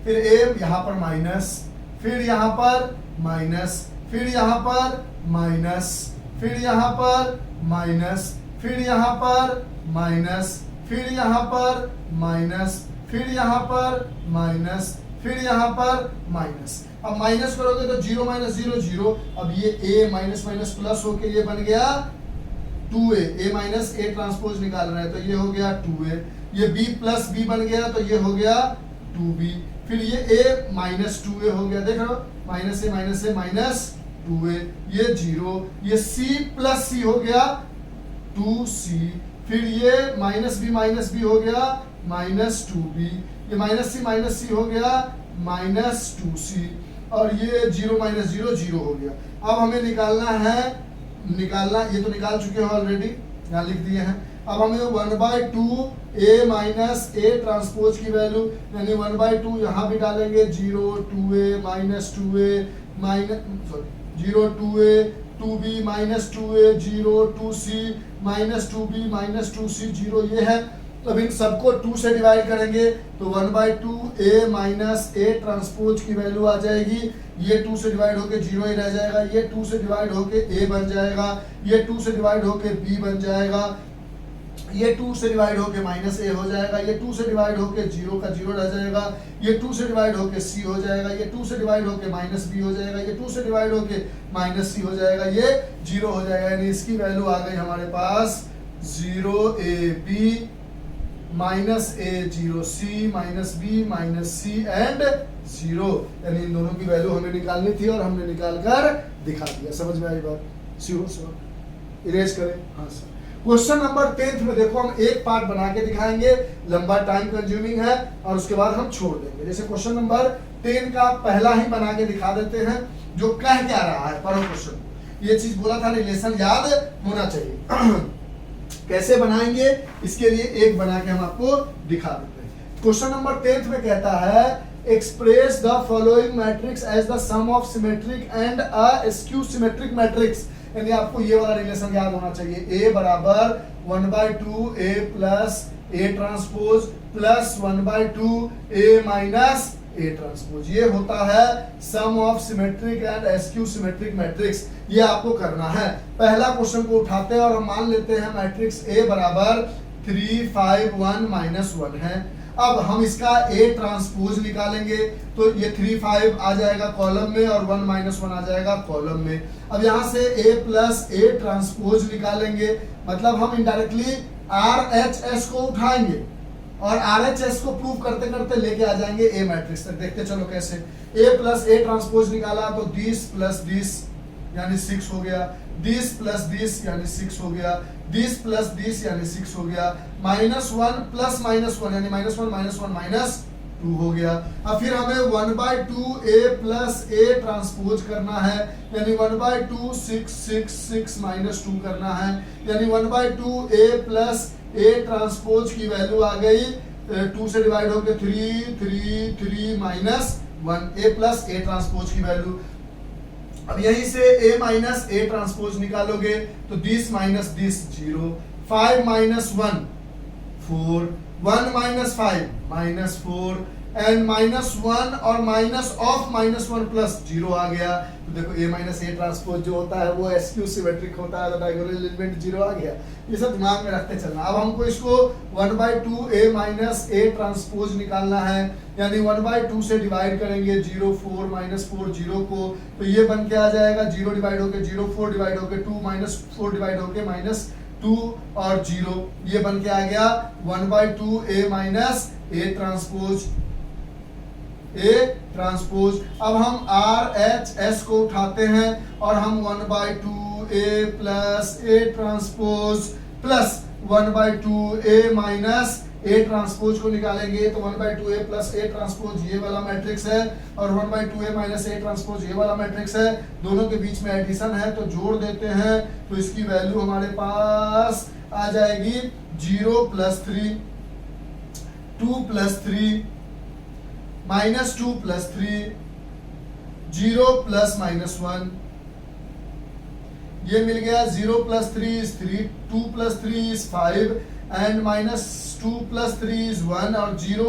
फिर A यहाँ पर माइनस, फिर यहाँ पर माइनस, फिर यहाँ पर माइनस, फिर यहाँ पर माइनस, फिर यहाँ पर माइनस, फिर यहाँ पर माइनस, फिर यहाँ पर माइनस, फिर यहाँ पर माइनस। अब माइनस करोगे तो 0 माइनस 0 0, अब ये A माइनस माइनस प्लस होके ये बन गया 2A, A minus A transpose निकाल रहे हैं तो ये हो गया 2A, ये B प्लस B बन गया तो ये हो गया 2B, फिर ये A माइनस 2A हो गया, देख रहे हो, माइनस A माइनस 2A, ये 0, ये C प्लस C हो गया 2C, फिर ये माइनस B हो गया माइनस 2B, ये माइनस C हो गया माइनस 2C, और ये 0 माइनस 0 0 हो गया। अब हमें निकालना है, ये तो निकाल चुके हैं ऑलरेडी, यहाँ लिख दिए हैं। अब हमें 1/2 A माइनस A ट्रांसपोज की वैल्यू, यानी 1/2 यहाँ भी डालेंगे 0 2A minus 2A minus 0 2A 2B minus 2A 0 2C minus 2B minus 2C 0, ये है। अब इन सबको 2 से डिवाइड करेंगे तो 1/2 A माइनस A ट्रांसपोज की वैल्यू आ जाएगी, ये 2 से डिवाइड होके 0 ही रह जाएगा, ये 2 से डिवाइड होके A बन जाएगा, ये 2 से डिवाइड होके B बन जाएगा, ये 2 से डिवाइड होके माइनस A हो जाएगा, ये 2 से डिवाइड होके 0 का 0 रह जाएगा, ये 2 से डिवाइड होके C हो जाएगा, ये 2 से डिवाइड होके माइनस B हो जाएगा, ये 2 से डिवाइड होके माइनस C हो जाएगा, ये 0 हो जाएगा, यानी इसकी वैल्यू आ गई हमारे पास 0AB minus A 0C minus B minus C and 0, यानी इन दोनों की वैल्यू हमें निकालनी थी और हमने निकाल कर दिखा दिया। समझ में आई बात, सर इरेज करें, हाँ सर। क्वेश्चन नंबर 10 में देखो, हम एक पार्ट बना के दिखाएंगे, लंबा टाइम कंज्यूमिंग है और उसके बाद हम छोड़ देंगे। जैसे क्वेश्चन नंबर 10 का पहला ही बना के दिखा देते हैं, जो कह क्या रहा है, पढ़ो क्वेश्चन। ये चीज बोला था, रिलेशन याद होना चाहिए। कैसे बनाएंगे, इसके लिए एक बना के हम आपको दिखा देते हैं। क्वेश्चन नंबर 10 में कहता है express the following matrix as the sum of symmetric and a skew symmetric matrix. यानी आपको ये वाला रिलेशन याद होना चाहिए, A बराबर 1/2 A plus A transpose plus 1/2 A minus A transpose. ये होता है sum of symmetric and skew symmetric matrix. ये आपको करना है। पहला क्वेश्चन को उठाते हैं और हम मान लेते हैं मैट्रिक्स A बराबर 3 5 1 -1 है। अब हम इसका A ट्रांसपोज निकालेंगे तो ये 3 5 आ जाएगा कॉलम में और 1 -1 आ जाएगा कॉलम में। अब यहां से A प्लस A ट्रांसपोज निकालेंगे, मतलब हम इनडायरेक्टली RHS को उठाएंगे और RHS को प्रूव करते करते लेके आ जाएंगे A मैट्रिक्स तक। देखते चलो कैसे। A प्लस A ट्रांसपोज निकाला तो 10 प्लस 10 यानी 6 हो गया, 10 प्लस 10 यानी 6 हो गया, 10 प्लस 10 यानी 6 हो गया, -1 प्लस -1 यानी -1 -2 हो गया। अब फिर हमें 1/2 A प्लस A ट्रांसपोज करना है, यानी 1/2 6 6 6 -2 करना है, यानी 1/2 A प्लस A ट्रांसपोज की वैल्यू आ गई 2 से डिवाइड होकर 3 3 3 -1 A प्लस A ट्रांसपोज की वैल्यू। अब यहीं से A माइनस A ट्रांसपोज निकालोगे तो 10 माइनस 10 0, 5 -1 4, 1 - 5 -4 एंड -1 और माइनस ऑफ -1 प्लस 0 आ गया। तो देखो A माइनस A ट्रांसपोज जो होता है वो एसक्यू सिमेट्रिक होता है, तो डायगोनल एलिमेंट 0 आ गया। ये सब दिमाग में रखते चलना। अब हमको इसको 1/2 A माइनस A ट्रांसपोज निकालना है, यानी 1/2 से डिवाइड करेंगे 0 4 -4 0 को, तो ये बन के आ जाएगा 0 डिवाइड होके 0 4 डिवाइड होके 2 -4 डिवाइड होके -2 और 0, ये बन के आ गया 1/2 A minus A transpose A transpose. अब हम RHS को उठाते हैं और हम 1/2 A plus A transpose plus 1/2 A minus A transpose को निकालेंगे तो 1/2 A प्लस A ट्रांसपोज ये वाला मैट्रिक्स है और 1/2 A माइनस A ट्रांसपोज ये वाला मैट्रिक्स है। दोनों के बीच में एडिशन है तो जोड़ देते हैं, तो इसकी वैल्यू हमारे पास आ जाएगी 0 + 3 2 + 3 -2 + 3 0 + -1, ये मिल गया 0 + 3 is 3, 2 + 3 is 5 एंड -2 + 3 is 1 और 0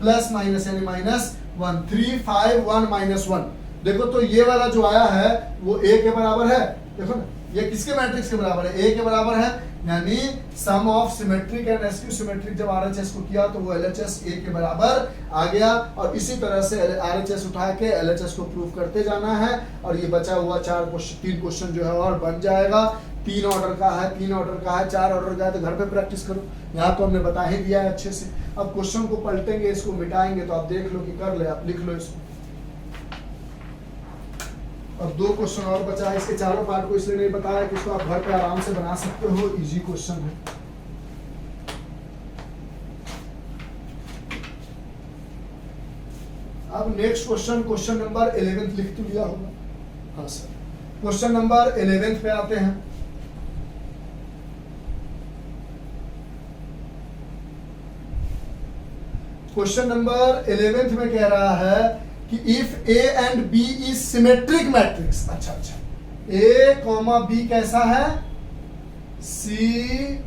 प्लस माइनस यानी -1 3 5 1 -1। देखो तो ये वाला जो आया है वो A के बराबर है। देखो ना ये किसके मैट्रिक्स के बराबर है, A के बराबर है, यानी sum of symmetric and skew symmetric जब RHS को किया तो वो LHS A के बराबर आ गया। और इसी तरह से RHS उठा के LHS को प्रूव करते जाना है और ये बचा हुआ 3 क्वेश्चन जो है और बन जाएगा। 3 ऑर्डर का है, 3 ऑर्डर का है, 4 ऑर्डर का है, तो घर पे प्रैक्टिस करो। यहाँ तो हमने बता ही दिया है अच्छे से। अब क्वेश्चन को पलटेंगे, इसको मिटाएंगे, तो आप देख लो कि कर ले, आप लिख लो इसको। अब 2 क्वेश्चन और बचा है, इसके चारों पार्ट को इसलिए नहीं बताया कि इसको आप घर पे आराम से बना सकते हो, इजी क्वेश्चन है। अब नेक्स्ट क्वेश्चन नंबर 11 लिख तो लिया होगा। हाँ सर, क्वेश्चन नंबर 11 पे आते हैं। क्वेश्चन नंबर 11 में कह रहा है कि if A and B is symmetric matrix. अच्छा, A, B कैसा है, सिमेट्रिक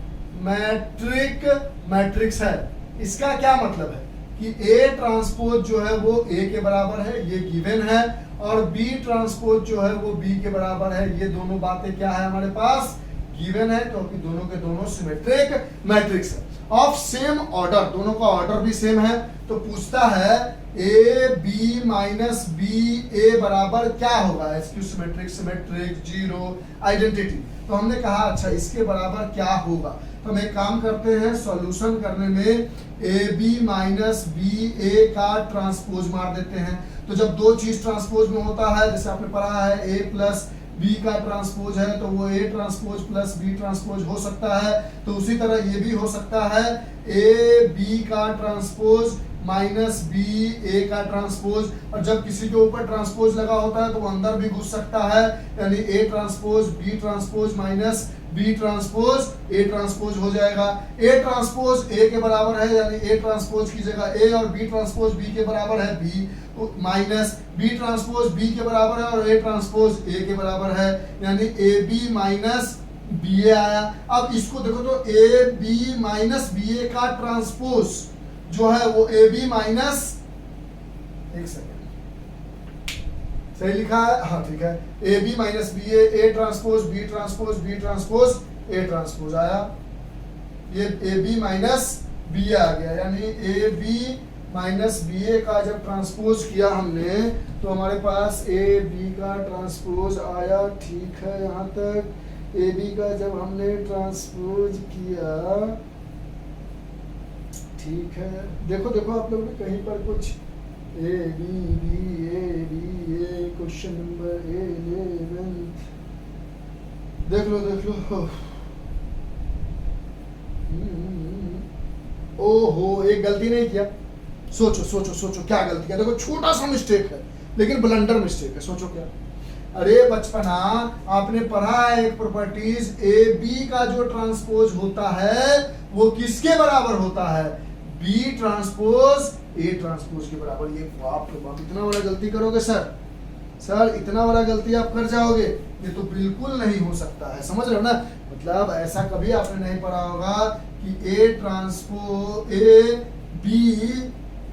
मैट्रिक्स है। इसका क्या मतलब है कि A ट्रांसपोज जो है वो A के बराबर है, ये गिवन है, और B ट्रांसपोज जो है वो B के बराबर है। ये दोनों बातें क्या है हमारे पास, गिवन है, क्योंकि दोनों के दोनों सिमेट्रिक मैट्रिक्स है ऑफ सेम ऑर्डर, दोनों का ऑर्डर भी सेम है। तो पूछता है A B minus B A बराबर क्या होगा, askew symmetric, symmetric, zero, identity. तो हमने कहा अच्छा इसके बराबर क्या होगा, तो हम एक काम करते हैं, सॉल्यूशन करने में AB माइनस BA का ट्रांसपोज मार देते हैं। तो जब 2 चीज ट्रांसपोज में होता है, जैसे आपने पढ़ा है A प्लस B का ट्रांसपोज है तो वो A transpose plus B transpose हो सकता है। तो उसी तरह ये भी हो सकता है A B का ट्रांसपोज माइनस बी ए का ट्रांसपोज, और जब किसी के ऊपर ट्रांसपोज लगा होता है तो वो अंदर भी घुस सकता है, यानी A transpose B transpose minus B transpose A transpose हो जाएगा। ए ट्रांसपोज ए के बराबर है, यानी ए ट्रांसपोज की जगह ए, और बी ट्रांसपोज बी के बराबर है B, minus B transpose B के बराबर है और ए ट्रांसपोज ए के बराबर है, यानी A B minus B A आया। अब इसको देखो तो A B minus B A का ट्रांसपोज जो है वो ए बी माइनस, एक सेकेंड सही लिखा है, हाँ ठीक है, A B minus B A transpose B transpose B transpose A transpose आया, ये ए बी माइनस बी आ गया, यानी A B minus B A का जब ट्रांसपोज किया हमने तो हमारे पास ए बी का ट्रांसपोज आया, ठीक है यहाँ तक। ए बी का जब हमने ट्रांसपोज किया, ठीक है, देखो देखो आप लोग ने कहीं पर कुछ A B A question number 11 देख लो ओहो एक गलती नहीं किया, सोचो सोचो सोचो क्या गलती किया, देखो छोटा सा मिस्टेक है लेकिन ब्लंडर मिस्टेक है, सोचो क्या। अरे बचपना आपने पढ़ा है एक प्रॉपर्टीज, ए बी का जो ट्रांसपोज होता है वो किसके बराबर होता है, बी ट्रांसपोज ए ट्रांसपोज के बराबर। ये बाप रे बाप, इतना बड़ा गलती करोगे सर इतना बड़ा गलती आप कर जाओगे, ये तो बिल्कुल नहीं हो सकता है, समझ रहे हो ना। मतलब ऐसा कभी आपने नहीं पढ़ा होगा कि ए ट्रांसपोज ए बी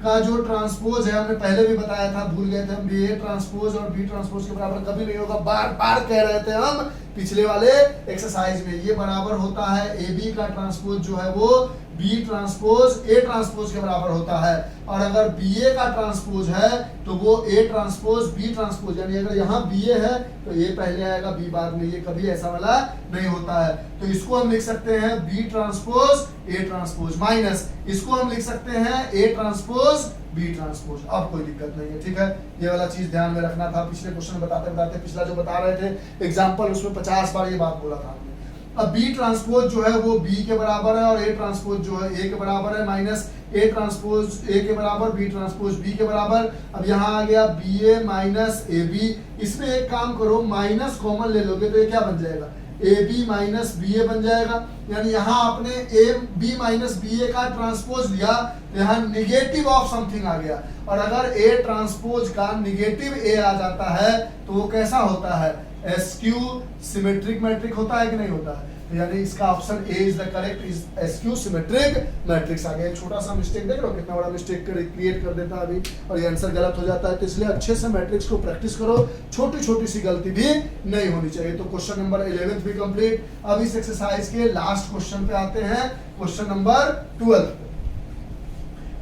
का जो ट्रांसपोज है, हमने पहले भी बताया था, भूल गए थे हम भी, ए ट्रांसपोज और बी ट्रांसपोज के बराबर कभी नहीं होगा, बार बार कह रहे थे हम पिछले वाले एक्सरसाइज में। ये बराबर होता है ए बी का ट्रांसपोज जो है वो बी ट्रांसपोज ए ट्रांसपोज के बराबर होता है, और अगर बी ए का ट्रांसपोज है तो वो ए ट्रांसपोज बी ट्रांसपोज, यानी अगर यहाँ बी ए है तो ए पहले आएगा बी बाद में, ये कभी ऐसा वाला नहीं होता है। तो इसको हम लिख सकते हैं B transpose A transpose minus इसको हम लिख सकते हैं ए ट्रांसपोज बी ट्रांसपोज। अब कोई दिक्कत नहीं है, ठीक है, ये वाला चीज ध्यान में रखना था। पिछले क्वेश्चन बताते बताते पिछला जो बता रहे थे एग्जाम्पल, उसमें 50 बार ये बात बोला था हमने। अब बी ट्रांसपोज जो है वो बी के बराबर है और ए ट्रांसपोज जो है ए के बराबर है, माइनस ए ट्रांसपोज ए के बराबर बी ट्रांसपोज बी के बराबर। अब यहाँ आ गया B A minus A B, इसमें एक काम करो माइनस कॉमन ले लोगे तो ये क्या बन जाएगा, ए बी माइनस बी ए बन जाएगा, यानी यहाँ आपने ए बी माइनस बी ए का ट्रांसपोज लिया तो यहाँ निगेटिव ऑफ समथिंग आ गया, और अगर ए ट्रांसपोज का निगेटिव ए आ जाता है तो वो कैसा होता है, एसक्यू सिमेट्रिक मैट्रिक होता है कि नहीं होता है। तो यानी इसका option A is the correct, is skew symmetric matrix आ गया। छोटा सा मिस्टेक देख लो कितना बड़ा मिस्टेक क्रिएट कर देता है अभी, और ये आंसर गलत हो जाता है। तो इसलिए अच्छे से मैट्रिक्स को प्रैक्टिस करो, छोटी छोटी सी गलती भी नहीं होनी चाहिए। तो क्वेश्चन नंबर 11 भी कंप्लीट। अब इस एक्सरसाइज के लास्ट क्वेश्चन पे आते हैं, क्वेश्चन नंबर 12।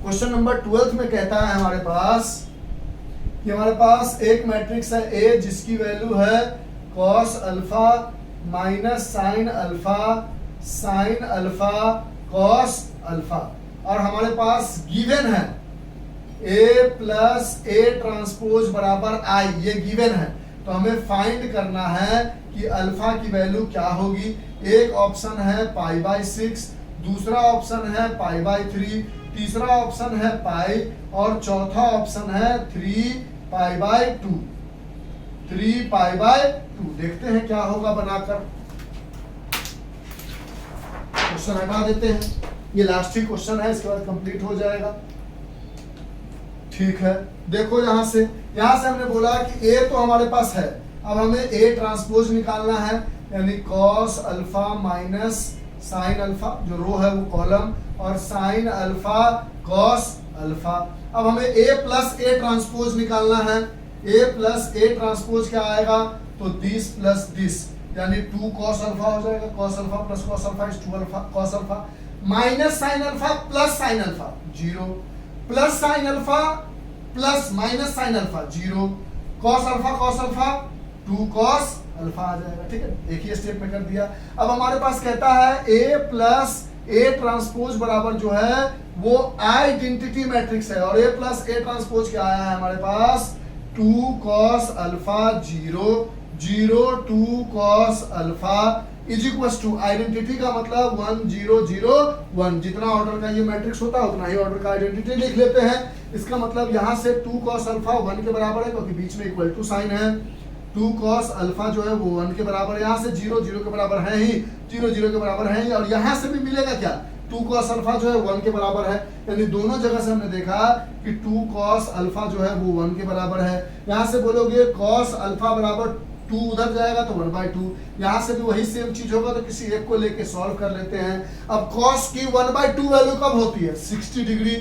क्वेश्चन नंबर 12 में कहता है हमारे पास एक मैट्रिक्स है ए जिसकी वैल्यू है cos alpha minus sine alpha cos alpha, और हमारे पास गिवन है ए प्लस ए ट्रांसपोज बराबर आई, ये गिवन है। तो हमें फाइंड करना है कि अल्फा की वैल्यू क्या होगी। एक ऑप्शन है पाई बाय 6, दूसरा ऑप्शन है पाई बाय 3, तीसरा ऑप्शन है पाई, और चौथा ऑप्शन है 3 पाई बाय 2। 3 पाई बाय 2 देखते हैं क्या होगा बनाकर। क्वेश्चन हटा देते हैं, ये लास्ट ही क्वेश्चन है, इसके बाद कंप्लीट हो जाएगा। ठीक है, देखो यहां से हमने बोला कि ए तो हमारे पास है, अब हमें ए ट्रांसपोज निकालना है, यानी cos alpha minus sine alpha, जो रो है वो कॉलम, और साइन अल्फा कॉस अल्फा। अब हमें ए प्लस ए ट्रांसपोज निकालना है। ए प्लस ए ट्रांसपोज क्या आएगा, तो दिस प्लस दिस, यानी 2 कॉस अल्फा हो जाएगा, cos alpha plus cos alpha is 2 alpha cos alpha, minus sine alpha plus sine alpha 0, plus sine alpha plus minus sine alpha 0, cos alpha 2 cos alpha आ जाएगा। ठीक है, एक ही step में कर दिया। अब हमारे पास कहता है ए प्लस ए ट्रांसपोज बराबर जो है वो आइडेंटिटी मैट्रिक्स है, और ए प्लस ए ट्रांसपोज क्या आया है हमारे पास, 2 cos alpha 0 0 2 cos alpha is equal to identity का मतलब 1 0 0 1, जितना ऑर्डर का ये मैट्रिक्स होता है उतना ही ऑर्डर का आइडेंटिटी लिख लेते हैं। इसका मतलब यहाँ से 2 cos अल्फा 1 के बराबर है, क्योंकि बीच में इक्वल टू साइन है। 2 cos अल्फा जो है वो 1 के बराबर है, यहाँ से 0 0 के बराबर है ही, 0 0 के बराबर है ही, और यहाँ से भी मिलेगा क्या, 2 cos अल्फा जो है 1 के बराबर है। यानी दोनों जगह से हमने देखा कि 2 cos अल्फा जो है वो 1 के बराबर है। यहाँ से बोलोगे cos अल्फा बराबर 2, उधर जाएगा तो 1/2, यहाँ से भी वही सेम चीज होगा, तो किसी एक को लेके सॉल्व कर लेते हैं। अब cos की 1/2 वैल्यू कब होती है, 60 डिग्री,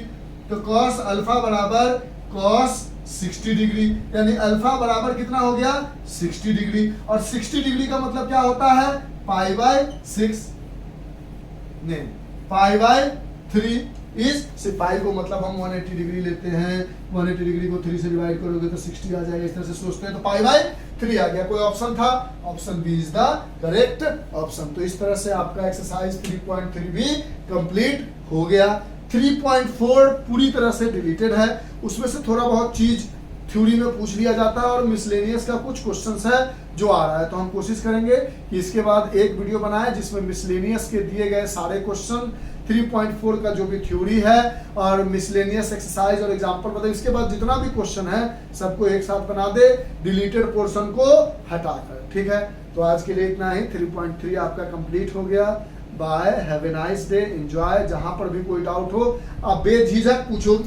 तो cos अल्फा बराबर cos 60 डिग्री, यानी अल्फा बराबर कितना हो गया 60 डिग्री, और 60 डिग्री का मतलब क्या होता है π/6, नहीं π/3 इज पाई को मतलब हम 180 डिग्री लेते हैं, 180 डिग्री को 3 से डिवाइड करोगे तो 60 आ जाएगा, इस तरह से सोचते हैं, तो π/3 आ गया। कोई ऑप्शन था, option B is the correct option. तो इस तरह से आपका एक्सरसाइज 3.3 भी कंप्लीट हो गया। 3.4 पूरी तरह से डिलीटेड है, उसमें से थोड़ा बहुत चीज थ्योरी में पूछ लिया जाता है और मिसलेनियस का कुछ क्वेश्चंस है जो आ रहा है, तो हम कोशिश करेंगे कि इसके बाद एक वीडियो बनाए जिसमें मिसलेनियस के दिए गए सारे क्वेश्चन, 3.4 का जो भी थ्योरी है और मिसलेनियस एक्सरसाइज और एग्जांपल बताए, इसके बाद जितना भी क्वेश्चन है सबको एक साथ बना दे, डिलीटेड पोर्शन को हटाकर। ठीक है, तो आज के लिए इतना ही। 3.3 आपका कंप्लीट हो गया। Bye, have a nice day, enjoy. जहां पर भी कोई डाउट हो आप बेझिझक पूछो,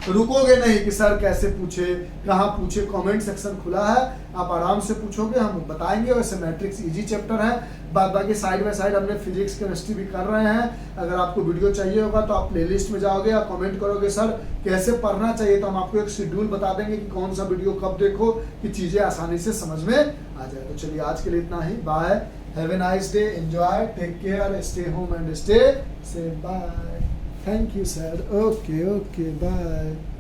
रुकोगे नहीं कि सर कैसे पूछे, कहाँ पूछे, कमेंट सेक्शन खुला है, आप आराम से पूछोगे, हम बताएंगे। वैसे मैट्रिक्स इजी चैप्टर है, बाद बाकी साइड बाय साइड हमने फिजिक्स केमिस्ट्री भी कर रहे हैं। अगर आपको वीडियो चाहिए होगा तो आप प्लेलिस्ट में जाओगे या कमेंट करोगे सर कैसे पढ़ना चाहिए, तो हम आपको एक शेड्यूल बता देंगे कि कौन सा वीडियो कब देखो कि चीजें आसानी से समझ में आ जाए। तो चलिए आज के लिए इतना ही। Bye, have a nice day, enjoy, take care, stay home and stay safe. Bye, thank you sir, okay okay, bye.